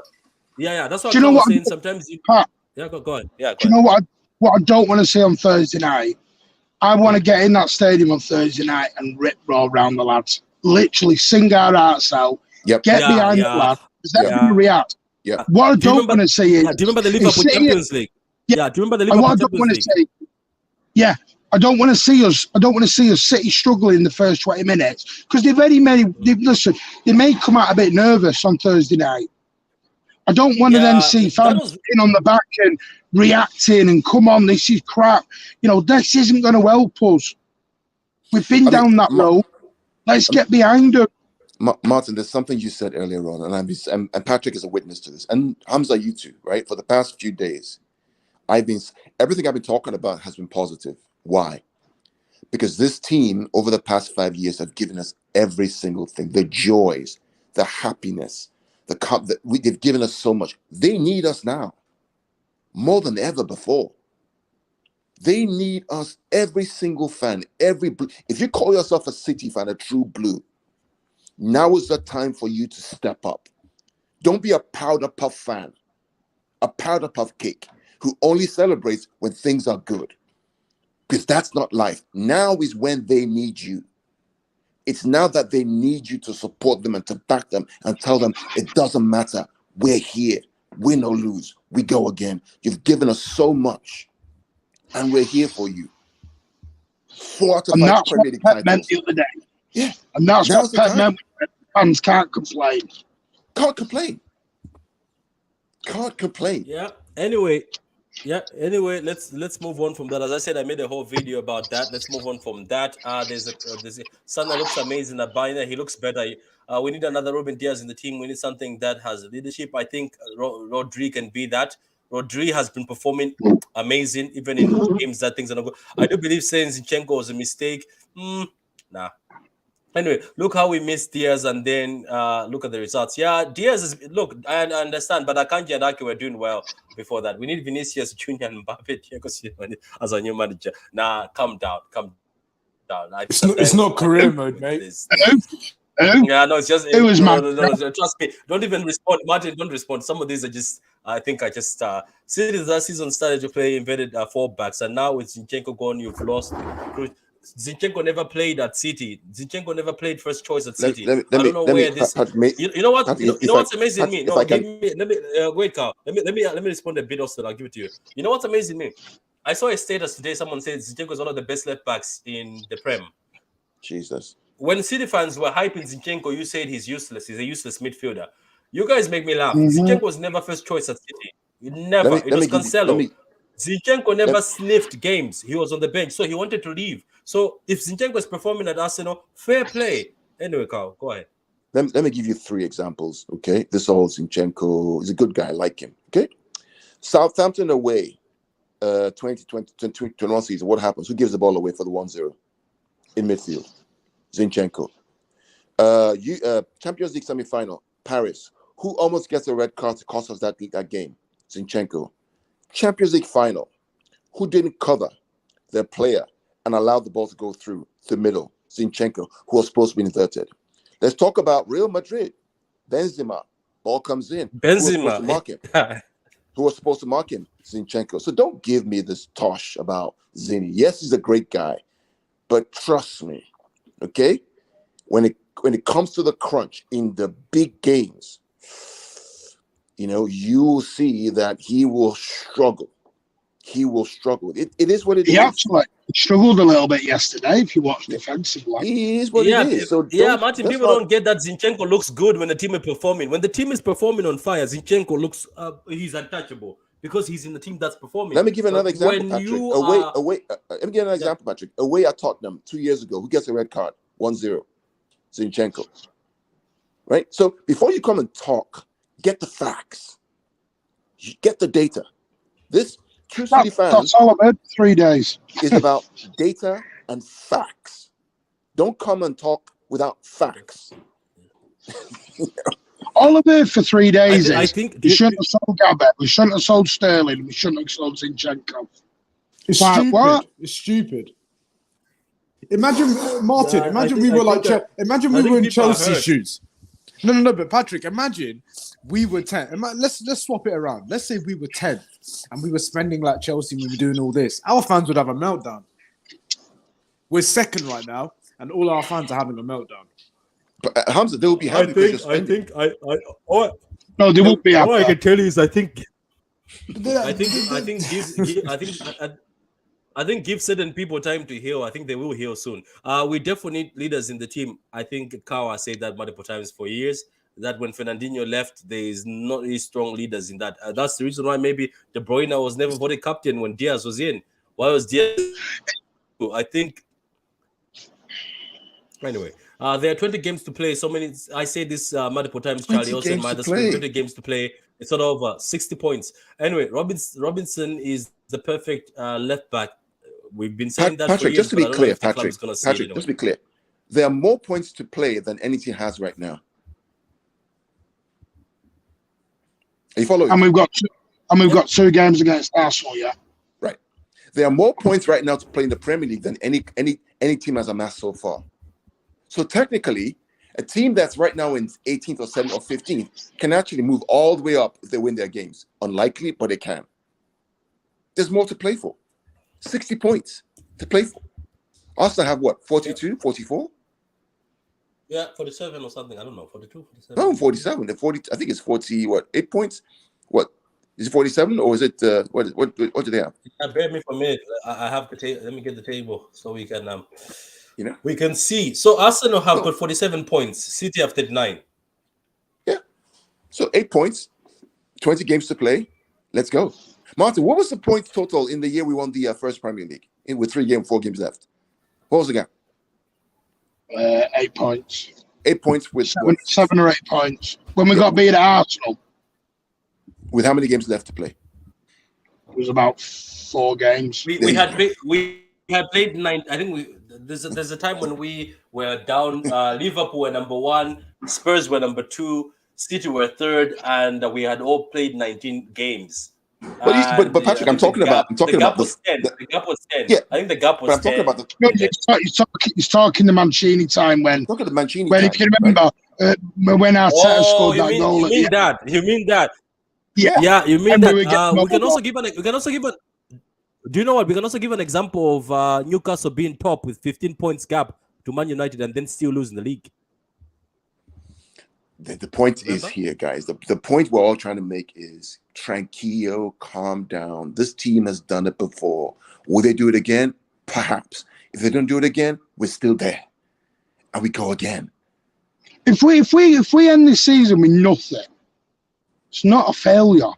S2: Yeah. That's why
S4: Do you know
S2: Carl was
S4: what?
S2: saying sometimes.
S4: Pat,
S2: Yeah, go on. Yeah,
S4: do
S2: go
S4: you
S2: on.
S4: know what I don't want to see on Thursday night? I want to get in that stadium on Thursday night and rip raw around the lads. Literally sing our hearts out.
S3: Yep.
S4: Get behind the lads. Because they're going to react.
S3: Yep.
S4: What I don't want to see is.
S2: Do you remember the Liverpool Champions League? Yeah. Do you remember the Liverpool Champions League?
S4: Yeah. I don't want to see us City struggling in the first 20 minutes because they may come out a bit nervous on Thursday night. I don't want to then see fans sitting on the back and reacting and come on, this is crap. This isn't going to help us. We've been down that road. Let's get behind them.
S3: Martin, there's something you said earlier on, and Patrick is a witness to this, and Hamza, you too, right? For the past few days, everything I've been talking about has been positive. Why? Because this team over the past 5 years have given us every single thing, the joys, the happiness, they've given us so much. They need us now more than ever before. They need us, every single fan, if you call yourself a City fan, a true blue, now is the time for you to step up. Don't be a powder puff fan, a powder puff cake who only celebrates when things are good. Because that's not life. Now is when they need you. It's now that they need you to support them and to back them and tell them it doesn't matter. We're here. Win or lose, we go again. You've given us so much, and we're here for you. 4 out of 5 Premier League titles.
S4: Meant the other day.
S3: Yeah,
S4: and that's what Pep meant. Fans can't complain.
S3: Can't complain.
S2: Yeah. Anyway, let's move on from that. As I said, I made a whole video about that. Let's move on from that. There's a Sana looks amazing at Bayern. He looks better. We need another Ruben Diaz in the team. We need something that has leadership. I think Rodri can be that. Rodri has been performing amazing, even in games that things are not good. I do believe saying Zinchenko was a mistake. Nah. Anyway, look how we missed Diaz, and then look at the results. Yeah, Diaz is I understand, but Akanji and Ake were doing well before that. We need Vinicius Junior and Mbappe as a new manager. Nah, calm down.
S1: It's not career mode, mate.
S2: Yeah, no, it's just
S4: it was
S2: trust me. Don't even respond, Martin. Don't respond. Some of these are just. I think since that season started to play inverted fullbacks, and now with Zinchenko gone, you've lost. Zinchenko never played at City. Zinchenko never played first choice at City. I don't know where this. You know what? You know what's amazing me? No, wait, Carl. Let me respond a bit, Austin. I'll give it to you. You know what's amazing me? I saw a status today. Someone said Zinchenko is one of the best left backs in the Prem.
S3: Jesus.
S2: When City fans were hyping Zinchenko, you said he's useless. He's a useless midfielder. You guys make me laugh. Zinchenko was never first choice at City. Never. It was Cancelo. Zinchenko never sniffed games. He was on the bench, so he wanted to leave. So if Zinchenko is performing at Arsenal, fair play. Anyway, Carl, go ahead.
S3: Let me give you 3 examples, okay? This whole Zinchenko is a good guy. I like him, okay? Southampton away, 2021 season. What happens? Who gives the ball away for the 1-0 in midfield? Zinchenko. Champions League semi-final, Paris. Who almost gets a red card to cost us that game? Zinchenko. Champions League final. Who didn't cover their player and allowed the ball to go through the middle? Zinchenko, who was supposed to be inverted. Let's talk about Real Madrid. Benzema. Ball comes in.
S2: Benzema.
S3: Who was supposed to mark him? Zinchenko. So don't give me this tosh about Zini. Yes, he's a great guy. But trust me, okay? When it comes to the crunch in the big games, you will see that he will struggle. It is what it is.
S4: He actually struggled a little bit yesterday if you watch defensively.
S3: He is what it is. So
S2: Martin, people don't get that Zinchenko looks good when the team is performing. When the team is performing on fire, Zinchenko looks he's untouchable because he's in the team that's performing.
S3: Let me give another example, Patrick. Let me give another example, Patrick. Away at Tottenham 2 years ago, who gets a red card? 1-0. Zinchenko. Right? So before you come and talk, get the facts. Get the data. This TrueCityFans.
S4: That's all about 3 days.
S3: Is about data and facts. Don't come and talk without facts.
S4: All of it for 3 days
S2: I
S4: is
S2: think
S4: we shouldn't have sold Gabet, we shouldn't have sold Sterling, we shouldn't have sold Zinchenko.
S1: It's
S4: Like,
S1: stupid.
S4: what?
S1: It's stupid. Imagine, Martin.
S2: Yeah,
S1: Imagine
S2: I
S1: we were
S2: think-
S1: like, imagine
S2: I
S1: we
S2: think
S1: were in
S2: people are
S1: Chelsea
S2: hurt.
S1: shoes. No. But Patrick, imagine we were 10. Let's swap it around. Let's say we were 10 and we were spending like Chelsea. We were doing all this. Our fans would have a meltdown. We're second right now, and all our fans are having a meltdown.
S3: But Hamza, they will be happy because you're spending.
S4: No, they won't be
S2: All I
S4: happy.
S2: can tell you is I think give certain people time to heal. I think they will heal soon. We definitely need leaders in the team. I think Kawa said that multiple times for years, that when Fernandinho left, there is not really strong leaders in that. That's the reason why maybe De Bruyne was never voted captain when Diaz was in. Why was Diaz? I think. Anyway, there are 20 games to play. So many. I say this multiple times. Charlie also in my 20 games to play. It's sort of 60 points. Anyway, Robinson is the perfect left back. We've been saying that
S3: Patrick,
S2: for years,
S3: just to be clear,
S2: Patrick,
S3: just to be clear, there are more points to play than any team has right now. Are you following?
S4: And we've got 2 games against Arsenal, yeah.
S3: Right. There are more points right now to play in the Premier League than any team has amassed so far. So technically, a team that's right now in 18th or 7th or 15th can actually move all the way up if they win their games. Unlikely, but they can. There's more to play for. 60 points to play for. Arsenal have what, 42, 44?
S2: Yeah, 47 or something. I don't know, 42, 47.
S3: No, 47. The 40. I think it's 40. What, 8 points? What is it? 47 or is it? What do they have?
S2: Bear me for a minute. I have the table. Let me get the table so we can
S3: We
S2: can see. So Arsenal have got 47 points. City have 39.
S3: Yeah. So 8 points, 20 games to play. Let's go. Martin, what was the points total in the year we won the first Premier League with 4 games left? What was the gap?
S4: 8 points.
S3: 8 points with
S4: 7 or 8 points. When we got beat at Arsenal.
S3: With how many games left to play?
S4: It was about 4 games.
S2: We had played 9. I think there's a time when we were down. Liverpool were number 1, Spurs were number 2, City were 3rd, and we had all played 19 games.
S3: But Patrick, I'm talking about
S2: the gap was 10. The gap was 10.
S3: Yeah,
S2: I think the gap was 10.
S4: He's talking the Mancini time when.
S3: Look at the Mancini.
S4: When, if you remember, when Arteta scored that goal.
S2: You mean that?
S4: Yeah.
S2: You mean that? We can also give an. Do you know what? We can also give an example of Newcastle being top with 15 points gap to Man United and then still losing the league.
S3: The point is here, guys. The point we're all trying to make is tranquilo, calm down. This team has done it before. Will they do it again? Perhaps. If they don't do it again, we're still there, and we go again.
S4: If we end this season with nothing, it's not a failure.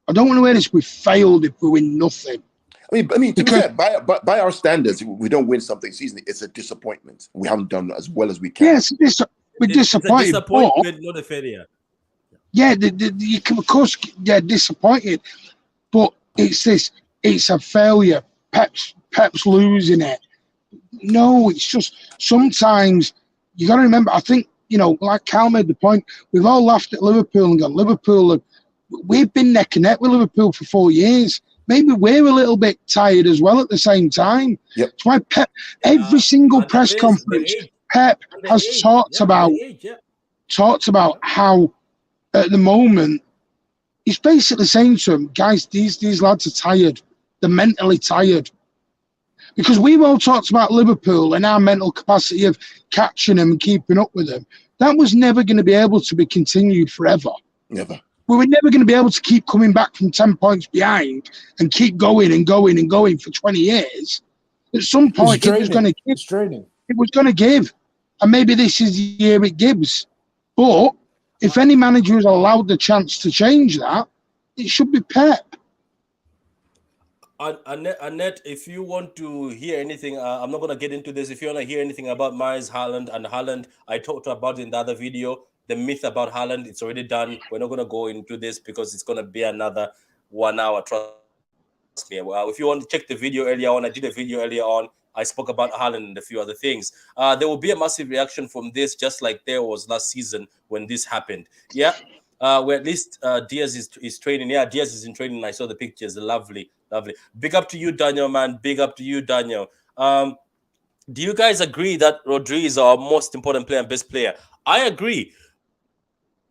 S4: I don't want to hear this. We failed if we win nothing.
S3: I mean, to be fair, by our standards, we don't win something season. It's a disappointment. We haven't done as well as we can.
S4: Yes, we're disappointed.
S2: It's a disappointment, not a failure.
S4: Yeah, you can, of course, disappointed, but it's a failure. Pep's losing it. No, it's just sometimes you got to remember. I think like Cal made the point. We've all laughed at Liverpool and gone, Liverpool. We've been neck and neck with Liverpool for 4 years. Maybe we're a little bit tired as well at the same time.
S3: Yep.
S4: That's why Pep, every single press conference, Pep has talked about how at the moment he's basically saying to them, guys, these lads are tired. They're mentally tired. Because we've all talked about Liverpool and our mental capacity of catching them and keeping up with them. That was never going to be able to be continued forever.
S3: Never.
S4: We were never going to be able to keep coming back from 10 points behind and keep going and going and going for 20 years. At some point, it was going to give. It was going to give. And maybe this is the year it gives. But if any manager is allowed the chance to change that, it should be Pep.
S2: Annette, if you want to hear anything, I'm not going to get into this. If you want to hear anything about Myers, Haaland, I talked about it in the other video. The myth about Haaland, it's already done. We're not going to go into this because it's going to be another 1 hour. Trust me. Well, if you want to check the video earlier on, I did a video earlier on. I spoke about Haaland and a few other things. There will be a massive reaction from this, just like there was last season when this happened. Yeah. Where at least Diaz is training. Yeah, Diaz is in training. I saw the pictures. Lovely, lovely. Big up to you, Daniel, man. Big up to you, Daniel. Do you guys agree that Rodri is our most important player and best player? I agree.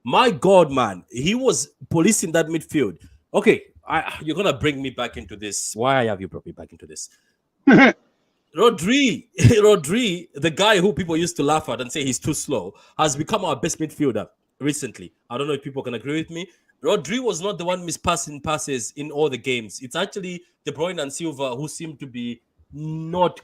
S2: My God, man, he was policing that midfield. Okay, you're gonna bring me back into this. Why have you brought me back into this? Rodri, the guy who people used to laugh at and say he's too slow, has become our best midfielder recently. I don't know if people can agree with me. Rodri was not the one mispassing passes in all the games. It's actually De Bruyne and Silva who seem to be not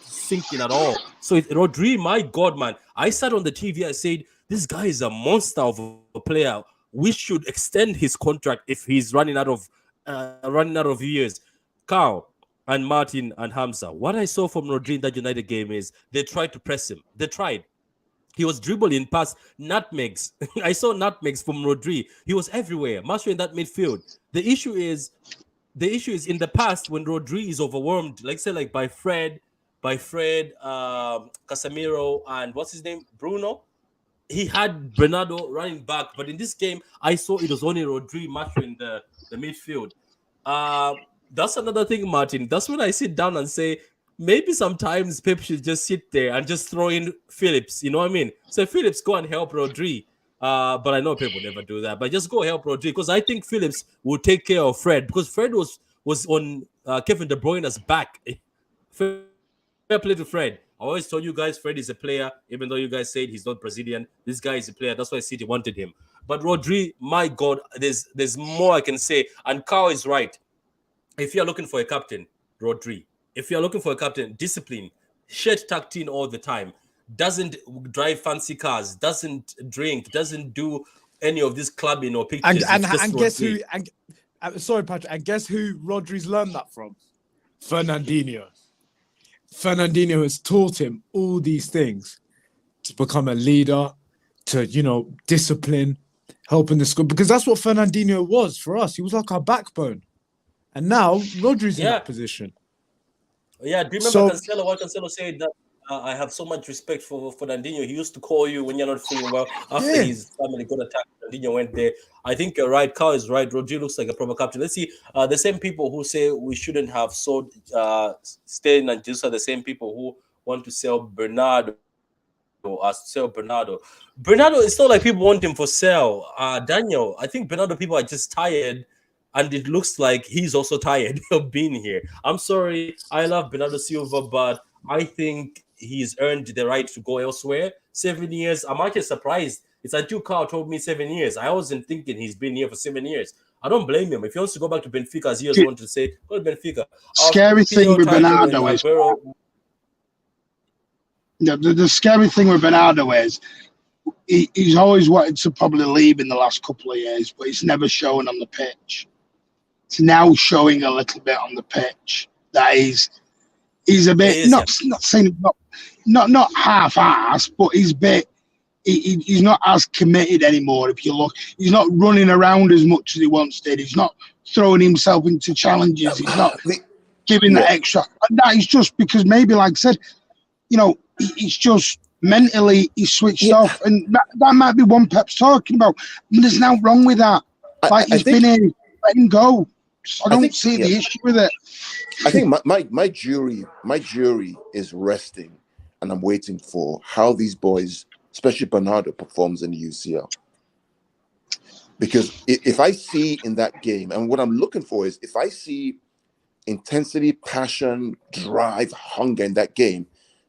S2: sinking at all. So Rodri, my God, man, I sat on the TV. I said, this guy is a monster of a player. We should extend his contract if he's running out of years. Carl and Martin and Hamza, what I saw from Rodri in that United game is they tried to press him. They tried. He was dribbling past nutmegs. I saw nutmegs from Rodri. He was everywhere, mastering that midfield. The issue is in the past when Rodri is overwhelmed, like by Fred, Casemiro, and what's his name, Bruno. He had Bernardo running back, but in this game, I saw it was only Rodri mastering the midfield. That's another thing, Martin. That's when I sit down and say, maybe sometimes Pep should just sit there and just throw in Phillips. You know what I mean? So Phillips, go and help Rodri. But I know Pep will never do that. But just go help Rodri because I think Phillips will take care of Fred because Fred was on Kevin De Bruyne's back. Fair play to Fred. I always told you guys Fred is a player, even though you guys said he's not Brazilian. This guy is a player. That's why City wanted him. But Rodri, my God, there's more I can say. And Carl is right. If you're looking for a captain, Rodri. If you're looking for a captain, discipline, shed tucked in all the time, doesn't drive fancy cars, doesn't drink, doesn't do any of this clubbing or pictures.
S1: And guess who? Sorry, Patrick. And guess who Rodri's learned that from? Fernandinho. Fernandinho has taught him all these things to become a leader, to discipline, helping the squad. Because that's what Fernandinho was for us. He was like our backbone. And now Rodri's in that position.
S2: Yeah, do you remember Cancelo? What Cancelo said that I have so much respect for Fernandinho. He used to call you when you're not feeling well. After his family got attacked, Fernandinho went there. I think you're right. Carl is right. Rodri looks like a proper captain. Let's see. The same people who say we shouldn't have sold Stein and Jesus are the same people who want to sell Bernardo. Bernardo, it's not like people want him for sale. Daniel, I think Bernardo people are just tired. And it looks like he's also tired of being here. I'm sorry. I love Bernardo Silva, but I think he's earned the right to go elsewhere. 7 years. I'm actually surprised. It's until Carl told me 7 years. I wasn't thinking he's been here for 7 years. I don't blame him. If he wants to go back to Benfica, as he wanted to say, go to Benfica.
S4: Scary thing with Bernardo is... The scary thing with Bernardo is he's always wanted to probably leave in the last couple of years, but it's never shown on the pitch. It's now showing a little bit on the pitch that he's a bit not saying not half-assed, but he's not as committed anymore. If you look, he's not running around as much as he once did. He's not throwing himself into challenges. He's not giving that extra. And that is just because maybe, like I said, he's just mentally he's switched off, and that might be one Pep's talking about. I mean, there's nothing wrong with that. He's been here, let him go. I don't see the issue with it.
S3: I think my jury is resting, and I'm waiting for how these boys, especially Bernardo, performs in the UCL. Because if I see in that game, and what I'm looking for is if I see intensity, passion, drive, hunger in that game,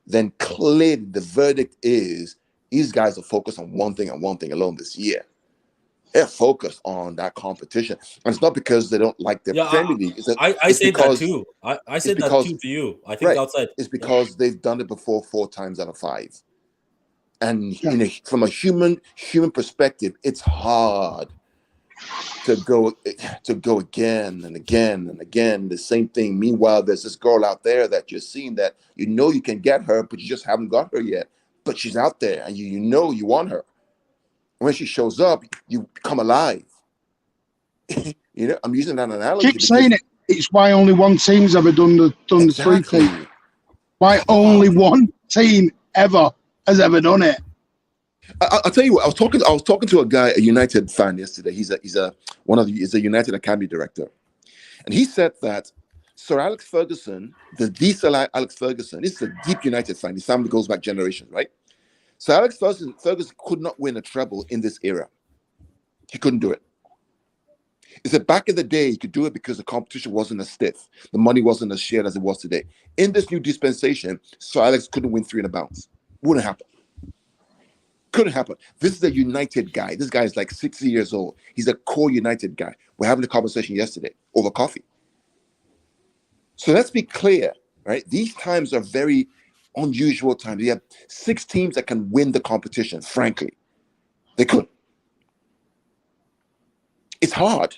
S3: then clearly the verdict is these guys are focused on one thing and one thing alone this year. They're focused on that competition. And it's not because they don't like their Premier League.
S2: I said that too. I said that too to you. I think outside.
S3: It's because they've done it before 4 times out of 5. And from a human perspective, it's hard to go again and again and again, the same thing. Meanwhile, there's this girl out there that you're seeing that you can get her, but you just haven't got her yet. But she's out there and you want her. When she shows up, you come alive. I'm using that analogy.
S4: Keep saying it. It's why only one team's ever done the
S3: Exactly.
S4: three-peat. Why only one team ever has ever done it.
S3: I'll tell you what. I was talking to a guy, a United fan yesterday. He's a United Academy director, and he said that Sir Alex Ferguson, the Sir Alex Ferguson, this is a deep United fan. His family goes back generations, right? So Alex Ferguson could not win a treble in this era. He couldn't do it. He said back in the day, he could do it because the competition wasn't as stiff. The money wasn't as shared as it was today. In this new dispensation, Sir Alex couldn't win 3 in a bounce. Wouldn't happen. Couldn't happen. This is a United guy. This guy is like 60 years old. He's a core United guy. We're having a conversation yesterday over coffee. So let's be clear, right? These times are very unusual times. You have 6 teams that can win the competition, frankly. They could. It's hard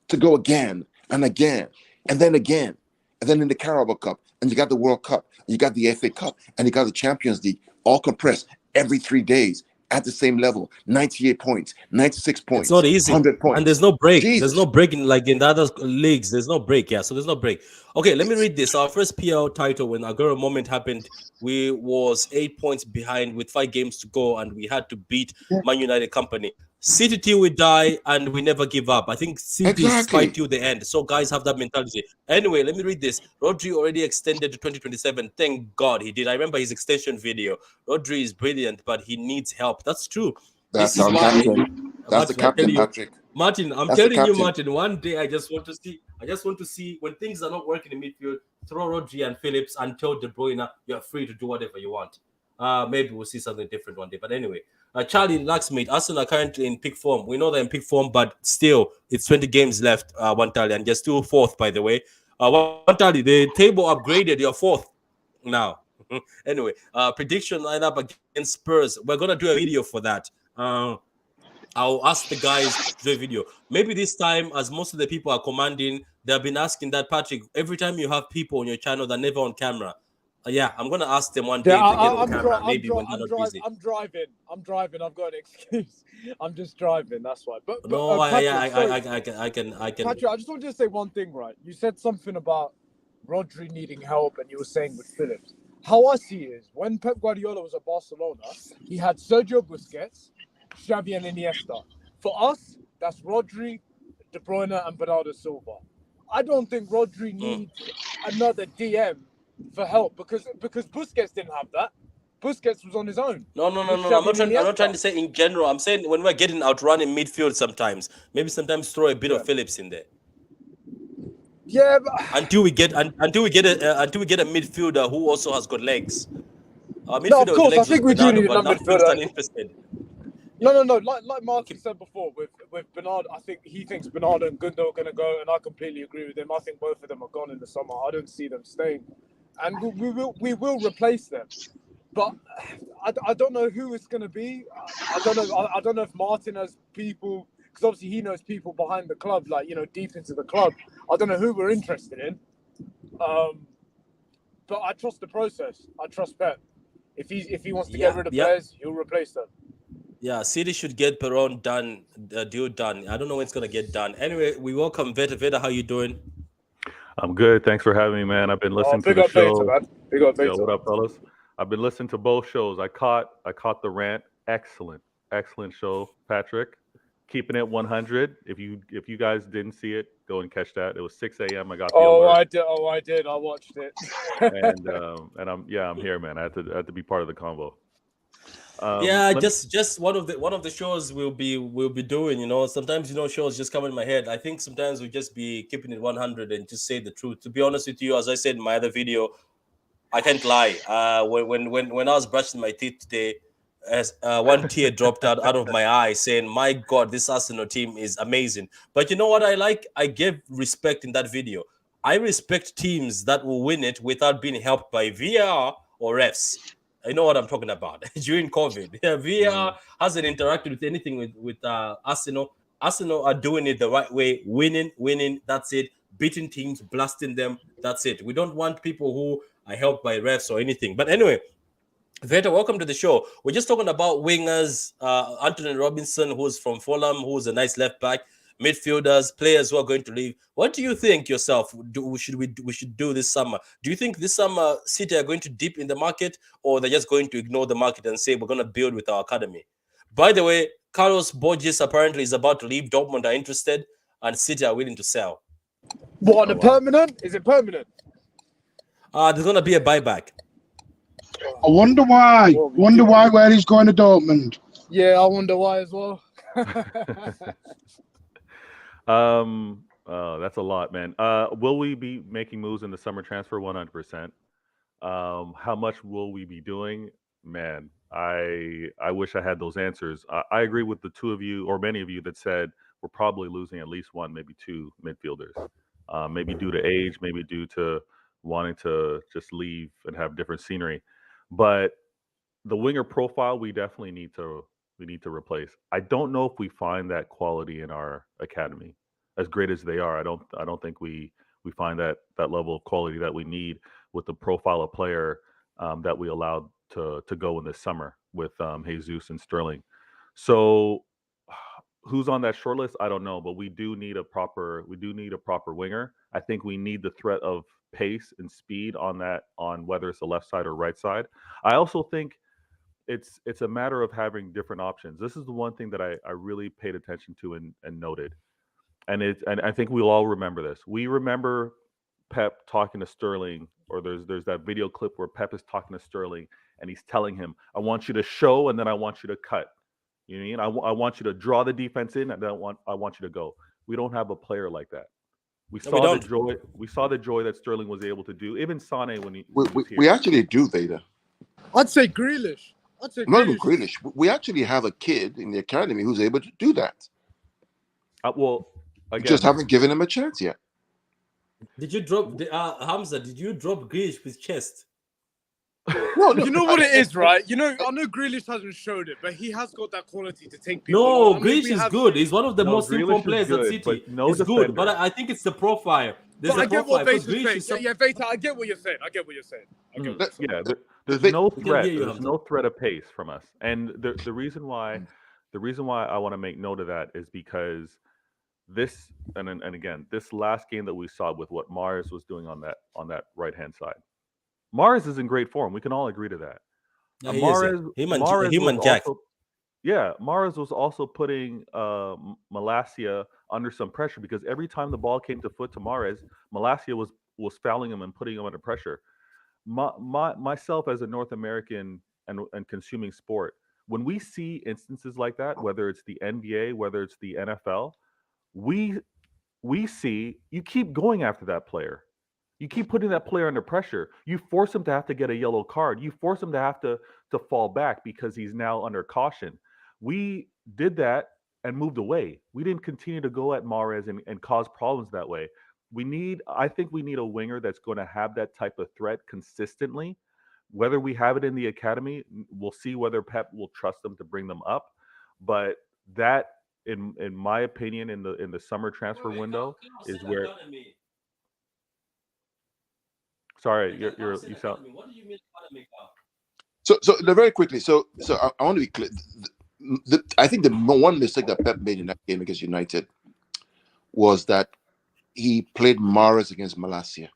S3: to go again and again and then again. And then in the Carabao Cup, and you got the World Cup, and you got the FA Cup, and you got the Champions League, all compressed every 3 days at the same level. 98 points, 96 points.
S2: It's not easy.
S3: 100 points.
S2: And there's no break.
S3: Jesus.
S2: There's no break in like in the other leagues. There's no break. Yeah, so there's no break. Okay, let me read this. Our first PL title when Aguero moment happened, we was 8 points behind with 5 games to go, and we had to beat Man United company. City till we die, and we never give up. I think City is fight till the end. So guys have that mentality. Anyway, let me read this. Rodri already extended to 2027. Thank God he did. I remember his extension video. Rodri is brilliant, but he needs help. That's true.
S3: That's our captain. That's the captain, Patrick.
S2: Martin, I'm telling you, Martin, one day I just want to see when things are not working in midfield, throw Rodri and Phillips and tell De Bruyne you're free to do whatever you want. Maybe we'll see something different one day. But anyway, Charlie Laxmeet, Arsenal are currently in peak form. We know they're in peak form, but still, it's 20 games left, one tally, and you're still 4th, by the way. One tally, the table upgraded, you're 4th now. Anyway, prediction lineup against Spurs. We're going to do a video for that. I'll ask the guys to do a video. Maybe this time, as most of the people are commanding, they've been asking that, Patrick, every time you have people on your channel that are never on camera, yeah, I'm going to ask them one day to get on camera. Maybe when they're not busy.
S1: I'm driving. I've got an excuse. I'm just driving. That's why. But
S2: no,
S1: Patrick,
S2: I can.
S1: Patrick, I just wanted to say one thing, right? You said something about Rodri needing help, and you were saying with Phillips. How I see it is, when Pep Guardiola was at Barcelona, he had Sergio Busquets, Xavi and Iniesta. For us, that's Rodri, De Bruyne, and Bernardo Silva. I don't think Rodri needs another DM for help because Busquets didn't have that. Busquets was on his own.
S2: No. I'm not trying to say in general. I'm saying when we're getting outrun in midfield sometimes, maybe sometimes throw a bit of Phillips in there.
S1: Yeah, but
S2: until we get a midfielder who also has got legs.
S1: No, of course, I think we do need another midfielder. No. Like Martin said before, with Bernardo, I think he thinks Bernardo and Gundo are going to go, and I completely agree with him. I think both of them are gone in the summer. I don't see them staying, and we will replace them. But I don't know who it's going to be. I don't know if Martin has people, because obviously he knows people behind the club, like, you know, deep into the club. I don't know who we're interested in. But I trust the process. I trust Pep. If he wants to get rid of players, he'll replace them.
S2: Yeah, City should get Peron done, deal done. I don't know when it's gonna get done. Anyway, we welcome Veta. Veta, how you doing?
S5: I'm good. Thanks for having me, man. I've been listening to the show.
S1: Big up, Veta.
S5: Yo, what up, fellas? I've been listening to both shows. I caught the rant. Excellent show, Patrick. Keeping it 100. If you guys didn't see it, go and catch that. It was 6 a.m. I got the alert.
S1: I did. I watched it.
S5: and I'm here, man. I had to be part of the combo.
S2: Just one of the shows we'll be doing. You know, sometimes shows just come in my head. I think sometimes we'll just be keeping it 100 and just say the truth. To be honest with you, as I said in my other video, I can't lie. When I was brushing my teeth today, as one tear dropped out of my eye, saying, "My God, this Arsenal team is amazing." But you know what I like? I gave respect in that video. I respect teams that will win it without being helped by VAR or refs. I know what I'm talking about. During COVID, VAR hasn't interacted with anything with Arsenal. Arsenal are doing it the right way, winning. That's it. Beating teams, blasting them. That's it. We don't want people who are helped by refs or anything. But anyway, Veta, welcome to the show. We're just talking about wingers. Anthony Robinson, who's from Fulham, who's a nice left back. midfielders, players who are going to leave. What do you think yourself? We should do this summer? Do you think this summer City are going to dip in the market, or they're just going to ignore the market and say we're going to build with our academy? By the way, Carlos Borges apparently is about to leave. Dortmund are interested, and City are willing to sell.
S1: What, the permanent? Is it permanent?
S2: There's going to be a buyback.
S4: I wonder why. Where he's going to Dortmund.
S1: Yeah, I wonder why as well.
S5: That's a lot, man. Will we be making moves in the summer transfer? 100%. How much will we be doing? Man, I wish I had those answers. I agree with the two of you, or many of you, that said we're probably losing at least one, maybe two midfielders. Maybe due to age, maybe due to wanting to just leave and have different scenery. But the winger profile, we definitely need to replace. I don't know if we find that quality in our academy, as great as they are. I don't think we find that level of quality that we need with the profile of player that we allowed to go in this summer with Jesus and Sterling. So who's on that short list? I don't know, but we do need a proper winger. I think we need the threat of pace and speed on whether it's the left side or right side. I also think it's a matter of having different options. This is the one thing that I really paid attention to and noted. And I think we'll all remember this. We remember Pep talking to Sterling, or there's that video clip where Pep is talking to Sterling and he's telling him, I want you to show and then I want you to cut. You know what I mean? I want you to draw the defense in and then I want you to go. We don't have a player like that. We saw the joy that Sterling was able to do. Even Sane when he was here.
S6: We actually do, Vader.
S1: I'd say Grealish.
S6: Not even Grealish. We actually have a kid in the academy who's able to do that.
S5: Well, again,
S6: we just haven't given him a chance yet.
S2: Did you drop Hamza? Did you drop Grealish with chest?
S6: No,
S1: you know what it is, right? I know Grealish hasn't showed it, but he has got that quality to take people.
S2: No, Grealish is good. He's one of the most informed players at City.
S5: He's
S2: good, but I think it's the profile.
S1: I get what Vader's saying. Yeah, Vader, I get what you're saying.
S5: There's no threat. There's no threat of pace from us. And the reason why I want to make note of that is because this last game that we saw with what Mars was doing on that right hand side. Mars is in great form. We can all agree to that.
S2: Yeah,
S5: Mars was also putting Malacia under some pressure because every time the ball came to foot to Mahrez, Malacia was fouling him and putting him under pressure. Myself as a North American and consuming sport, when we see instances like that, whether it's the NBA, whether it's the NFL, we see you keep going after that player. You keep putting that player under pressure. You force him to have to get a yellow card. You force him to have to fall back because he's now under caution. We did that and moved away. We didn't continue to go at Mahrez and cause problems that way. I think we need a winger that's going to have that type of threat consistently. Whether we have it in the academy, we'll see whether Pep will trust them to bring them up. But that, in my opinion, in the summer transfer window is where. Sorry, you sound.
S2: What do you mean?
S6: So very quickly. So I want to be clear. I think the one mistake that Pep made in that game against United was that he played Mahrez against Malacia,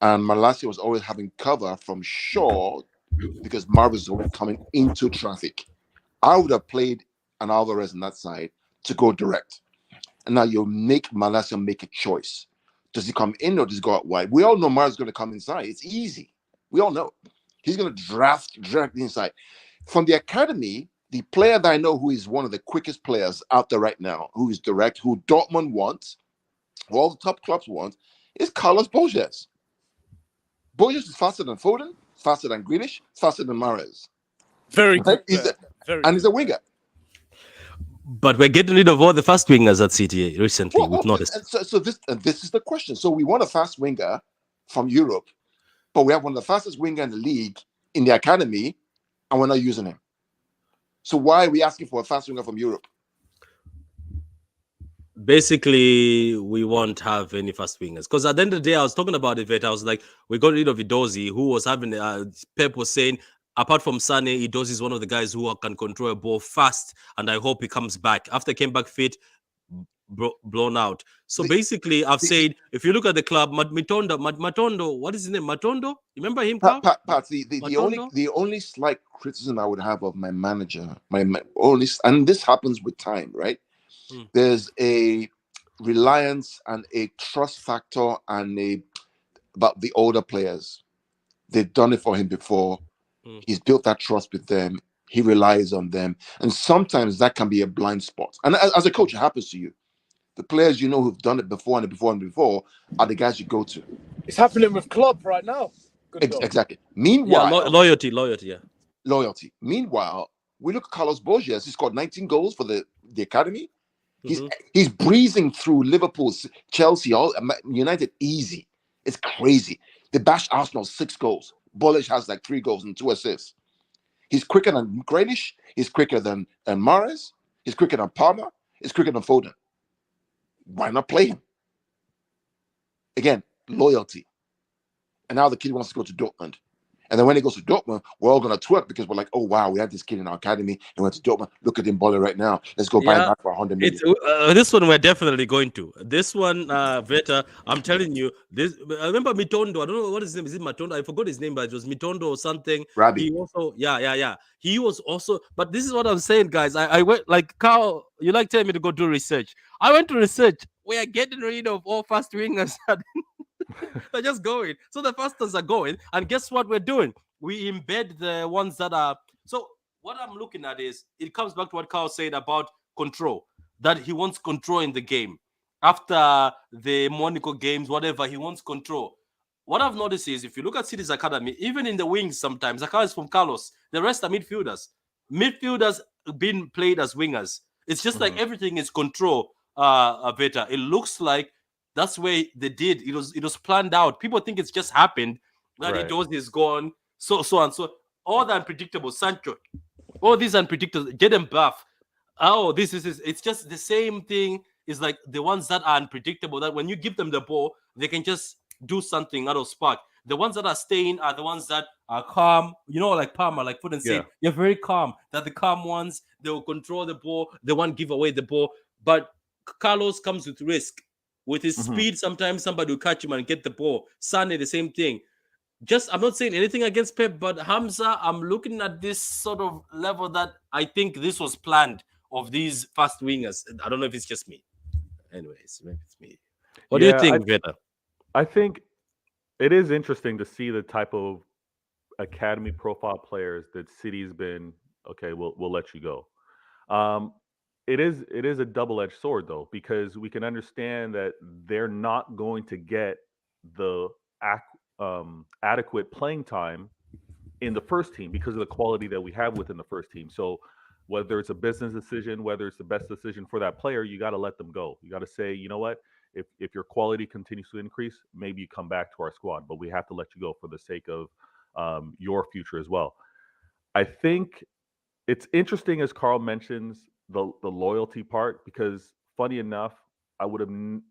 S6: and Malacia was always having cover from Shaw because Mahrez was always coming into traffic. I would have played an Alvarez on that side to go direct, and now you make Malacia make a choice. Does he come in or does he go out wide? We all know Mahrez is going to come inside. It's easy. We all know. He's going to draft directly inside. From the academy, the player that I know who is one of the quickest players out there right now, who is direct, who Dortmund wants, who all the top clubs want, is Carlos Borges. Borges is faster than Foden, faster than Grealish, faster than Mahrez.
S1: Very good.
S6: And he's a winger.
S2: But we're getting rid of all the fast wingers at City recently. We've noticed.
S6: So this is the question. So we want a fast winger from Europe, but we have one of the fastest winger in the league in the academy, and we're not using him. So why are we asking for a fast winger from Europe?
S2: Basically, we won't have any fast wingers. Because at the end of the day, I was talking about it. I was like, we got rid of Idozi, who was having, Pep was saying, apart from Sane, Idozi is one of the guys who can control a ball fast, and I hope he comes back. After he came back fit, blown out. So
S6: The-
S2: basically, I've
S6: the-
S2: said, if you look at the club, Matondo, what is his name? Matondo? You remember him, Carl?
S6: Pat, the only slight criticism I would have of my manager, my only, and this happens with time, right?
S2: Mm.
S6: There's a reliance and a trust factor about the older players. They've done it for him before.
S2: Mm.
S6: He's built that trust with them. He relies on them, and sometimes that can be a blind spot. And as a coach, it happens to you. The players you know who've done it before and before are the guys you go to.
S1: It's happening with Klopp right now.
S6: Exactly.
S2: Yeah,
S6: Meanwhile,
S2: loyalty. Yeah.
S6: loyalty. Meanwhile, we look at Carlos Borges. He scored 19 goals for the academy. He's breezing through Liverpool, Chelsea, all United easy. It's crazy. They bashed Arsenal 6 goals. Borges has like 3 goals and 2 assists. He's quicker than Grealish. He's quicker than Mahrez. He's quicker than Palmer. He's quicker than Foden. Why not play him? Again, loyalty. And now the kid wants to go to Dortmund. And then when he goes to Dortmund, we're all going to twerk because we're like, oh, wow, we had this kid in our academy and went to Dortmund. Look at him balling right now. Let's go buy him back for 100 million.
S2: This one we're definitely going to. This one, Veta, I'm telling you, this. I remember Mitondo. I don't know what his name is. It Matondo? I forgot his name, but it was Mitondo or something.
S6: Rabbi.
S2: He also, yeah. He was also, but this is what I'm saying, guys. I went, like, Carl, you like telling me to go do research. I went to research. We are getting rid of all fast wingers. They're just going. So the fasters are going. And guess what we're doing? We embed the ones that are. So what I'm looking at is, it comes back to what Carl said about control, that he wants control in the game. After the Monaco games, whatever, he wants control. What I've noticed is, if you look at City's academy, even in the wings sometimes, the guys from Carlos, the rest are midfielders. Midfielders being played as wingers. It's just like everything is control, Veta. It looks like that's where they did. It was planned out. People think it's just happened. That
S5: Right.
S2: Edozie is gone. So and so. All the unpredictable. Sancho. All these unpredictable. Jaden Buff. Oh, this is it's just the same thing. Is like the ones that are unpredictable, that when you give them the ball, they can just do something out of spark. The ones that are staying are the ones that are calm. You know, like Palmer, like Foden said, you're very calm. They're the calm ones. They will control the ball. They won't give away the ball. But Carlos comes with risk. With his speed, sometimes somebody will catch him and get the ball. Sane, the same thing. I'm not saying anything against Pep, but Hamza, I'm looking at this sort of level that I think this was planned of these fast wingers. I don't know if it's just me. Anyways, maybe it's me. What do you think, Veta?
S5: I think it is interesting to see the type of academy profile players that City's been. Okay, we'll let you go. It is a double-edged sword though, because we can understand that they're not going to get the adequate playing time in the first team because of the quality that we have within the first team. So whether it's a business decision, whether it's the best decision for that player, you got to let them go. You got to say, you know what, if your quality continues to increase, maybe you come back to our squad, but we have to let you go for the sake of your future as well. I think it's interesting, as Carl mentions, the loyalty part, because funny enough, I wouldn't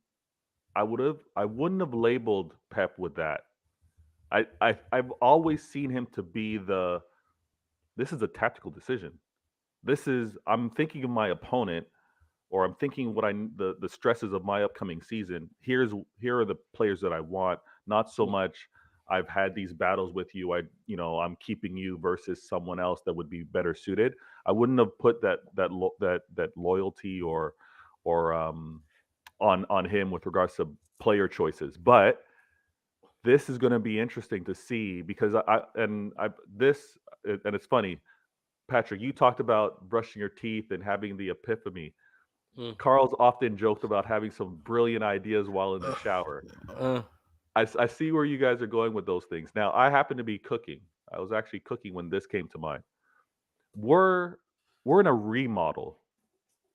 S5: have labeled Pep with that. I've always seen him to be this is a tactical decision. I'm thinking of my opponent, or I'm thinking the stresses of my upcoming season. Here are the players that I want, not so much I've had these battles with you. I'm keeping you versus someone else that would be better suited. I wouldn't have put that loyalty or on him with regards to player choices. But this is going to be interesting to see, because and it's funny, Patrick, you talked about brushing your teeth and having the epiphany. Carl's often joked about having some brilliant ideas while in the shower. I see where you guys are going with those things. Now, I happen to be cooking. I was actually cooking when this came to mind. We're in a remodel.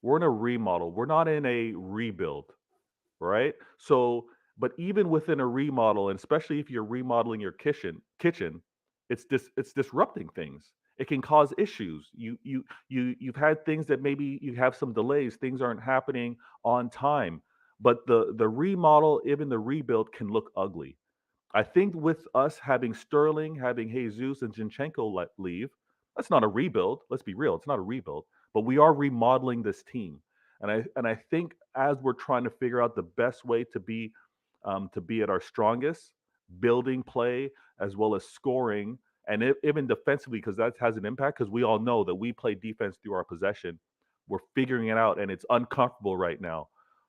S5: We're not in a rebuild, right? So, but even within a remodel, and especially if you're remodeling your kitchen, it's disrupting things. It can cause issues. You've had things that maybe you have some delays. Things aren't happening on time. But the remodel, even the rebuild, can look ugly. I think with us having Sterling, having Jesus and Zinchenko leave, that's not a rebuild. Let's be real. It's not a rebuild. But we are remodeling this team. And I think as we're trying to figure out the best way to be at our strongest, building play as well as scoring, and even defensively, because that has an impact. Because we all know that we play defense through our possession. We're figuring it out, and it's uncomfortable right now.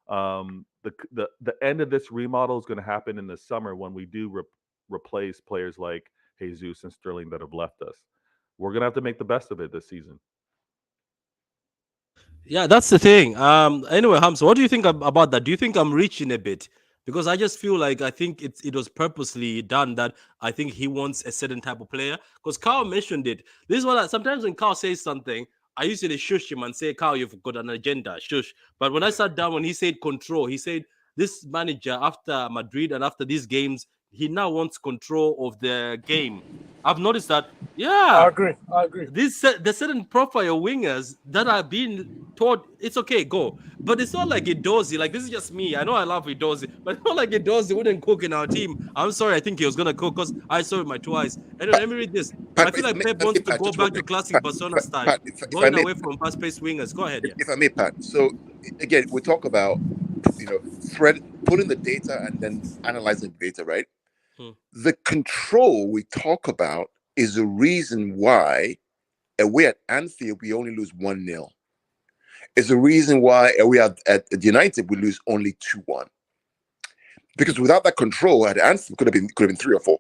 S5: The end of this remodel is going to happen in the summer when we do replace players like Jesus and Sterling that have left us. We're going to have to make the best of it this season.
S2: Yeah, that's the thing. Anyway, Hamza, what do you think about that? Do you think I'm reaching a bit? Because I just feel like I think it was purposely done that I think he wants a certain type of player. Because Carl mentioned it. This is what sometimes when Carl says something, I usually shush him and say, Carl, you've got an agenda, shush. But when I sat down, when he said control, he said this manager after Madrid and after these games, he now wants control of the game. I've noticed that. Yeah,
S1: I agree.
S2: the certain profile wingers that are being taught it's okay, go. But it's not like Edozie. Like, this is just me. I know I love Edozie, but it's not like Edozie wouldn't cook in our team. I'm sorry, I think he was gonna cook because I saw it with my 2 eyes. Anyway, let me read this. I feel like Pep wants to go back to classic Barcelona style, going away from fast-paced wingers. Go ahead. Yeah.
S6: If I may, Pat. So again, we talk about putting the data and then analyzing the data, right? The control we talk about is the reason why away at Anfield we only lose 1-0. It's the reason why away at United we lose only 2-1. Because without that control at Anfield could have been 3 or 4.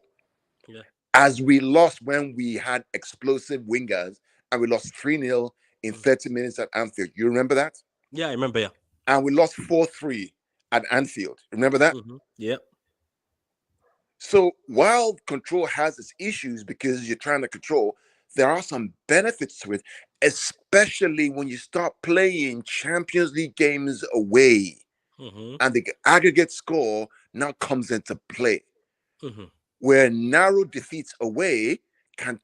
S2: Yeah.
S6: As we lost when we had explosive wingers and we lost 3-0 in 30 minutes at Anfield. You remember that?
S2: Yeah, I remember. Yeah.
S6: And we lost 4-3 at Anfield. Remember that?
S2: Mm-hmm. Yeah.
S6: So while control has its issues because you're trying to control, there are some benefits to it, especially when you start playing Champions League games away, and the aggregate score now comes into play, where narrow defeats away can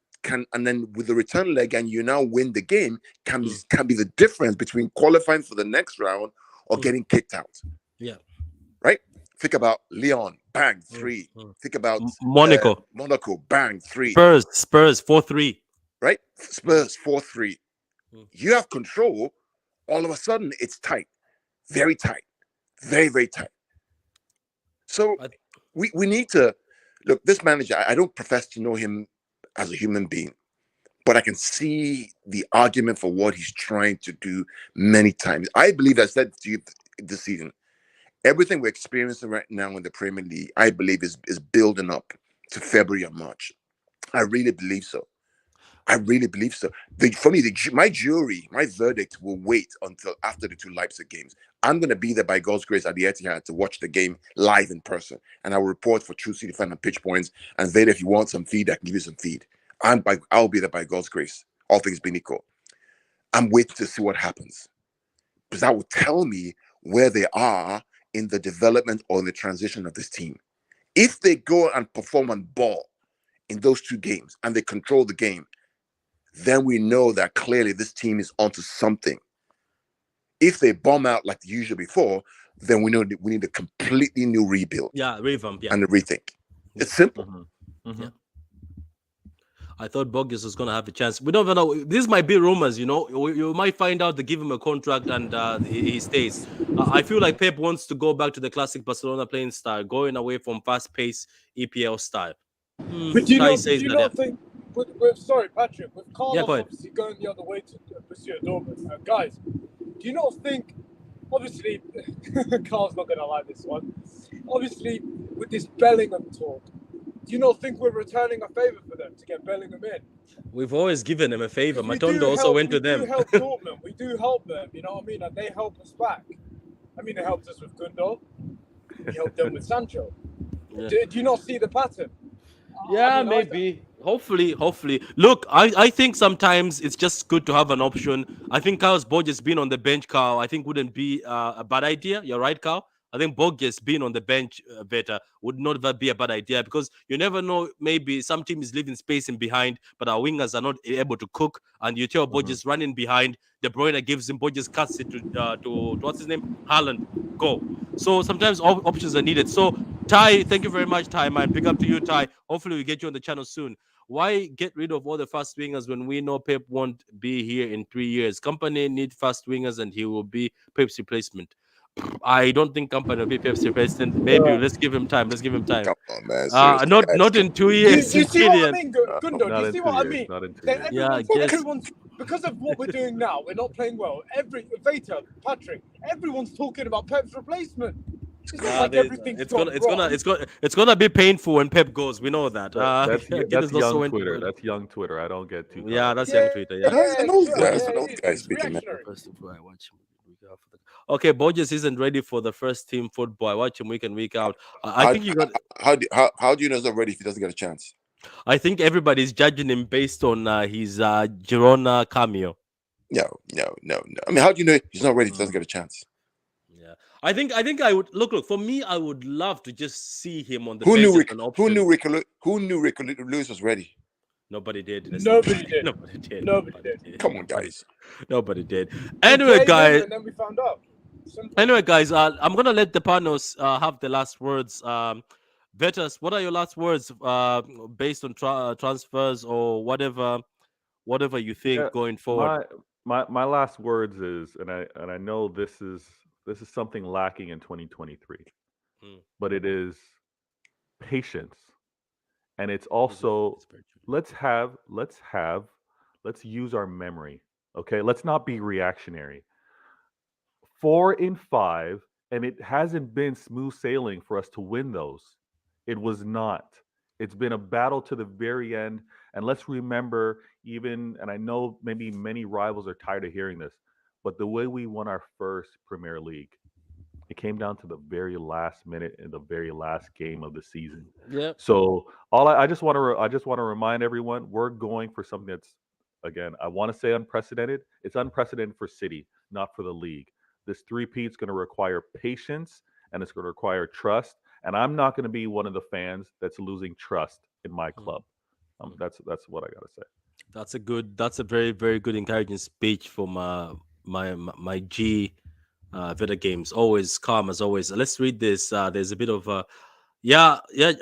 S6: and then with the return leg and you now win the game can be the difference between qualifying for the next round or getting kicked out.
S2: Yeah.
S6: Right? Think about Lyon, bang, 3. Think about
S2: Monaco,
S6: bang, 3.
S2: Spurs 4-3.
S6: Right? Spurs 4-3. You have control. All of a sudden, it's tight, very tight, very, very tight. So we need to look. This manager, I don't profess to know him as a human being, but I can see the argument for what he's trying to do many times. I believe I said to you this season. Everything we're experiencing right now in the Premier League, I believe, is building up to February and March. I really believe so. I really believe so. For me, my jury, my verdict will wait until after the 2 Leipzig games. I'm going to be there by God's grace at the Etihad to watch the game live in person. And I will report for TrueCityFan and Pitch Points. And Vader, if you want some feed, I can give you some feed. I'll be there by God's grace. All things being equal. I'm waiting to see what happens. Because that will tell me where they are in the development or in the transition of this team. If they go and perform on ball in those 2 games and they control the game, then we know that clearly this team is onto something. If they bomb out like the usual before, then we know that we need a completely new rebuild.
S2: Yeah, revamp. Yeah.
S6: And a rethink. It's simple.
S2: Yeah. I thought Bogus was going to have a chance. We don't even know. This might be rumors, you know. You might find out they give him a contract and he stays. I feel like Pep wants to go back to the classic Barcelona playing style, going away from fast-paced EPL style.
S1: But do you not think... sorry, Patrick, with Carlos obviously going the other way to pursue Dortmund, guys, do you not think, obviously, Carl's not going to like this one, obviously, with this Bellingham talk, do you not think we're returning a favour for them to get Bellingham in?
S2: We've always given them a favour. Matondo also went to them.
S1: We do help Dortmund. We do help them. You know what I mean? And they help us back. I mean, they helped us with Gundo. We helped them with Sancho. Yeah. Do you not see the pattern?
S2: Yeah, I mean, maybe. Hopefully. Look, I think sometimes it's just good to have an option. I think Carlos Borges being on the bench, Carl, I think wouldn't be a bad idea. You're right, Carl. I think Borges being on the bench better would not be a bad idea because you never know. Maybe some team is leaving space in behind, but our wingers are not able to cook. And you tell Borges running behind, De Bruyne gives him, Borges cuts it to what's his name? Haaland. Go. So sometimes options are needed. So Ty, thank you very much, Ty, man. Big up to you, Ty. Hopefully we get you on the channel soon. Why get rid of all the fast wingers when we know Pep won't be here in 3 years? Company need fast wingers, and he will be Pep's replacement. I don't think Company will be Pep's replacement. Maybe let's give him time. Let's give him time.
S6: Come on, man. Seriously,
S2: Not
S6: guys.
S2: in 2
S7: You,
S2: years,
S7: you see what I
S2: Killian.
S7: mean, Gundo? Do
S5: Not
S7: you
S5: in
S7: see
S5: 2
S7: what I
S5: years.
S7: mean?
S5: Not in 2
S7: That
S5: years.
S2: Yeah, I
S7: everyone's,
S2: guess.
S7: everyone's, because of what we're doing now, we're not playing well. Veta, Patrick, everyone's talking about Pep's replacement. It's not like everything's
S2: it's
S7: gone wrong.
S2: it's gonna be painful when Pep goes. We know that.
S5: That's
S2: Gideon's not so
S5: young
S2: into
S5: Twitter.
S2: it.
S5: That's young Twitter. I don't get too caught
S2: Yeah,
S5: up.
S2: that's
S7: Yeah,
S2: young Twitter. Yeah.
S6: I know
S7: sure,
S6: guys,
S7: yeah,
S6: I know
S7: it is.
S6: guys
S7: It's
S6: speaking, man.
S7: reactionary.
S2: First football, I watch him week after. Okay, Borges isn't ready for the first team football. I watch him week in, week out. I think you got.
S6: How do you know he's not ready if he doesn't get a chance?
S2: I think everybody's judging him based on his Girona cameo.
S6: No. I mean, how do you know he's not ready if he doesn't get a chance?
S2: Yeah, I think I would look for me. I would love to just see him on the
S6: Who
S2: bench
S6: knew
S2: as an option.
S6: Who knew Rick Lewis was ready?
S2: Nobody did.
S7: Nobody did.
S2: Nobody did.
S7: Nobody did.
S6: Come on, guys.
S2: Nobody did.
S7: We
S2: Anyway,
S7: played him
S2: guys.
S7: and then we found out. Simple.
S2: Anyway, guys. I'm gonna let the panels have the last words. Vetus, what are your last words? Based on transfers or whatever you think
S5: Yeah,
S2: going forward.
S5: My last words is, and I know this is something lacking in 2023, but it is patience, and it's also let's use our memory. Okay, let's not be reactionary. 4 in 5, and it hasn't been smooth sailing for us to win those. It was not. It's been a battle to the very end. And let's remember, and I know maybe many rivals are tired of hearing this, but the way we won our first Premier League, it came down to the very last minute in the very last game of the season.
S2: Yeah.
S5: So I just want to remind everyone, we're going for something that's, again, I want to say unprecedented. It's unprecedented for City, not for the league. This three-peat is going to require patience, and it's going to require trust. And I'm not going to be one of the fans that's losing trust in my club. That's what I got to say.
S2: That's a very, very good encouraging speech from my G Vita Games. Always calm as always. Let's read this. There's a bit of yeah.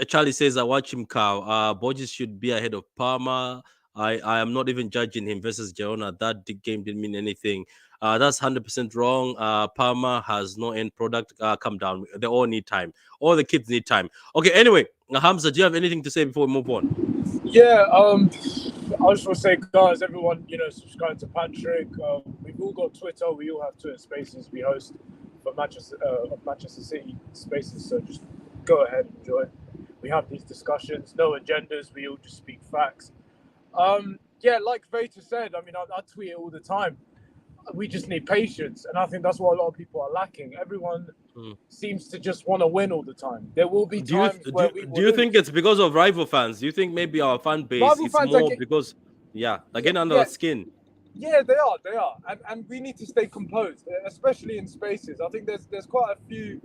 S2: Charlie says I watch him, Cow. Borges should be ahead of Parma. I am not even judging him versus Girona. That game didn't mean anything. That's 100% wrong. Parma has no end product. Come down. They all need time. All the kids need time. Okay. Anyway, Hamza, do you have anything to say before we move on?
S7: Yeah. I just want to say, guys, everyone, subscribe to Patrick. We've all got Twitter. We all have Twitter Spaces. We host for Manchester City Spaces. So just go ahead, enjoy. We have these discussions. No agendas. We all just speak facts. Yeah, like Veta said, I mean, I tweet it all the time. We just need patience, and I think that's what a lot of people are lacking. Everyone seems to just want to win all the time. There will be times where we will
S2: do you think it's because of rival fans? Do you think maybe our fan base is more because they're getting under the skin?
S7: Yeah, they are, and we need to stay composed, especially in Spaces. I think there's quite a few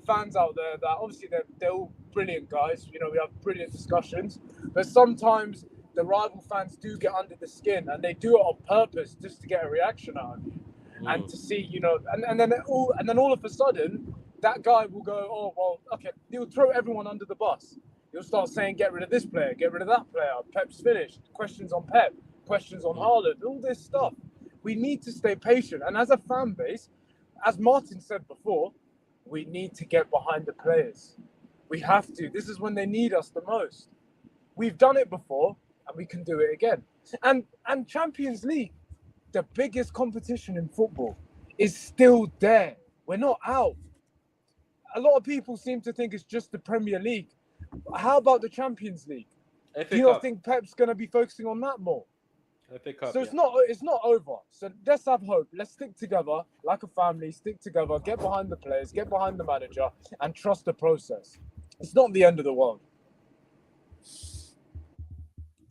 S7: fans out there that obviously they're all brilliant guys. We have brilliant discussions, but sometimes the rival fans do get under the skin, and they do it on purpose just to get a reaction out of you, and to see, and then all of a sudden that guy will go, oh well, okay, he'll throw everyone under the bus. He'll start saying, get rid of this player, get rid of that player. Pep's finished. Questions on Pep, questions on Haaland, all this stuff. We need to stay patient, and as a fan base, as Martin said before, we need to get behind the players. We have to. This is when they need us the most. We've done it before, and we can do it again. And Champions League, the biggest competition in football, is still there. We're not out. A lot of people seem to think it's just the Premier League. How about the Champions League? Do you not think Pep's going to be focusing on that more? So it's not over. So let's have hope. Let's stick together like a family. Stick together. Get behind the players. Get behind the manager, and trust the process. It's not the end of the world.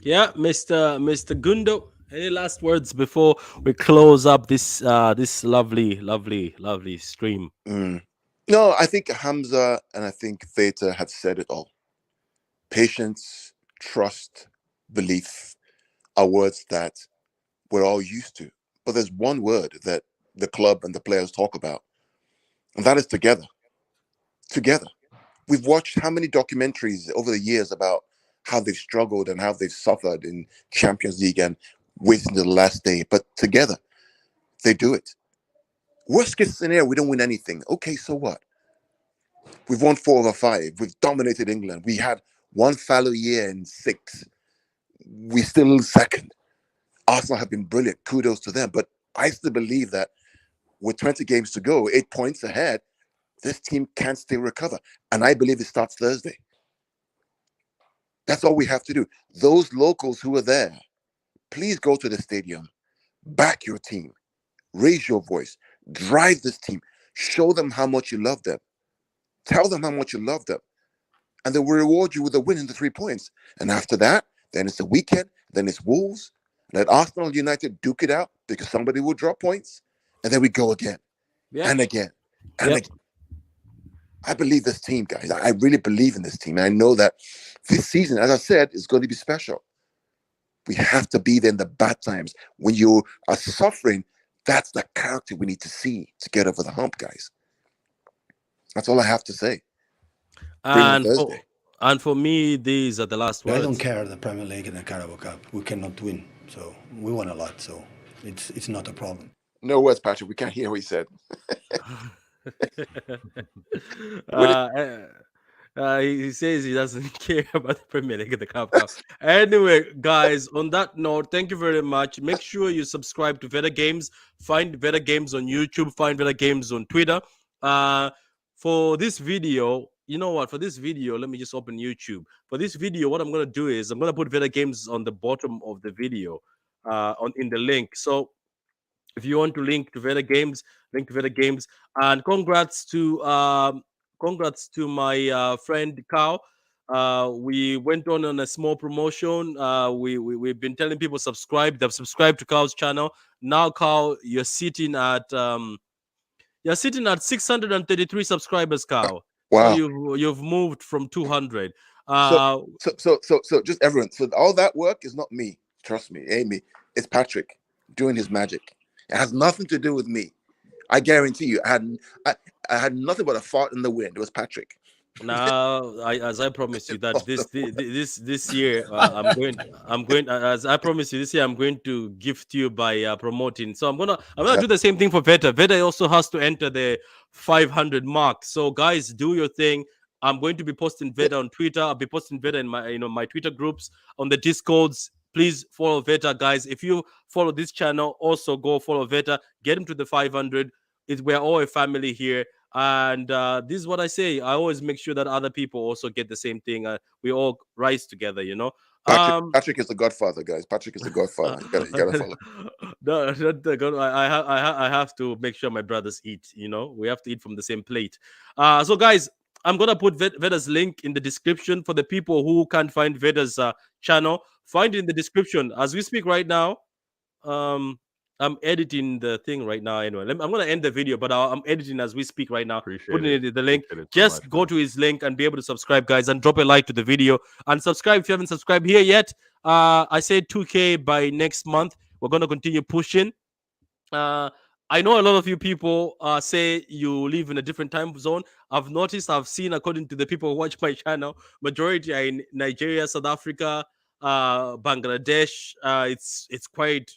S2: Yeah, Mr. Gundo. Any last words before we close up this lovely stream?
S6: No, I think Hamza and I think Theta had said it all. Patience, trust, belief are words that we're all used to. But there's one word that the club and the players talk about, and that is together. Together. We've watched how many documentaries over the years about how they've struggled and how they've suffered in Champions League and waiting to the last day. But together, they do it. Worst case scenario, we don't win anything. Okay, so what? We've won 4 over 5. We've dominated England. We had one fallow year in 6. We're still second. Arsenal have been brilliant. Kudos to them. But I still believe that with 20 games to go, 8 points ahead, this team can still recover. And I believe it starts Thursday. That's all we have to do. Those locals who are there, please go to the stadium, back your team, raise your voice, drive this team, show them how much you love them, tell them how much you love them, and they will reward you with a win in the 3 points. And after that, then it's a weekend, then it's Wolves. Let Arsenal United duke it out because somebody will drop points, and then we go again and again and again. I believe this team, guys. I really believe in this team. And I know that this season, as I said, is going to be special. We have to be there in the bad times. When you are suffering, that's the character we need to see to get over the hump, guys. That's all I have to say.
S2: And for me, these are the last words.
S8: I don't care the Premier League and the Carabao Cup. We cannot win. So we won a lot. So it's not a problem.
S6: No words, Patrick. We can't hear what he said.
S2: He says he doesn't care about the Premier League and the Cup. Anyway, guys, on that note, thank you very much. Make sure you subscribe to Veda Games. Find Veda Games on YouTube. Find Veda Games on Twitter. For this video, you know what? For this video, let me just open YouTube. For this video, what I'm going to do is I'm going to put Veda Games on the bottom of the video in the link. So if you want to link to Veda Games, link to Veda Games. And congrats to my friend Carl. We went on a small promotion. We've been telling people subscribe. They've subscribed to Carl's channel. Now, Carl, you're sitting at 633 subscribers, Carl.
S6: Wow.
S2: So you've moved from 200.
S6: So just everyone. So all that work is not me. Trust me, Amy. It's Patrick doing his magic. It has nothing to do with me. I guarantee you, I had nothing but a fart in the wind. It was Patrick.
S2: Now, as I promised you that this year, I'm going. As I promised you this year, I'm going to gift you by promoting. So I'm gonna do the same thing for Veta. Veta also has to enter the 500 mark. So guys, do your thing. I'm going to be posting Veta on Twitter. I'll be posting Veta in my Twitter groups, on the Discords. Please follow Veta, guys. If you follow this channel, also go follow Veta. Get him to the 500. We're all a family here. And this is what I say. I always make sure that other people also get the same thing. We all rise together, you know.
S6: Patrick is the godfather, guys. Patrick is the godfather. You gotta follow.
S2: No, I have to make sure my brothers eat. You know, we have to eat from the same plate. So, guys, I'm gonna put Veda's link in the description for the people who can't find Veda's channel. Find it in the description as we speak right now. I'm editing the thing right now. Anyway, I'm going to end the video, but I'm editing as we speak right now. Putting it the link. Just go to his link and be able to subscribe, guys, and drop a like to the video and subscribe if you haven't subscribed here yet. I said 2K by next month. We're going to continue pushing. I know a lot of you people say you live in a different time zone. I've seen, according to the people who watch my channel, majority are in Nigeria, South Africa, Bangladesh. It's quite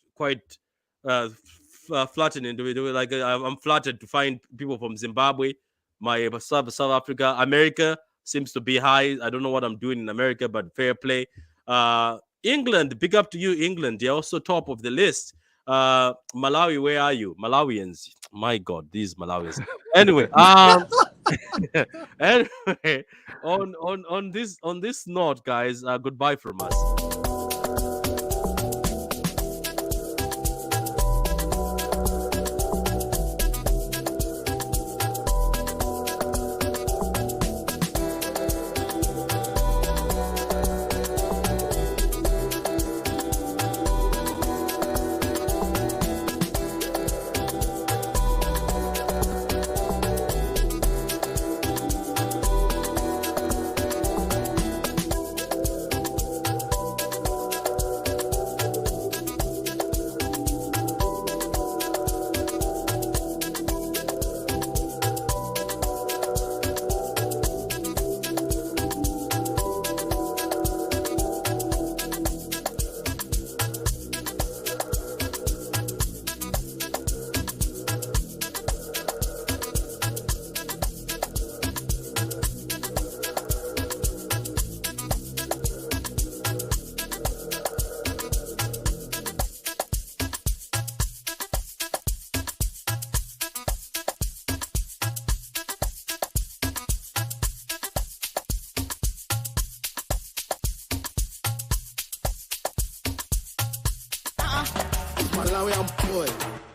S2: flattening. Like I'm flattered to find people from Zimbabwe, my South Africa, America seems to be high. I don't know what I'm doing in America, but fair play. England, big up to you, England. They're also top of the list. Malawi, where are you? Malawians. My God, these Malawians. Anyway, anyway, on this note, guys, goodbye from us.
S9: Malawi, I'm boy.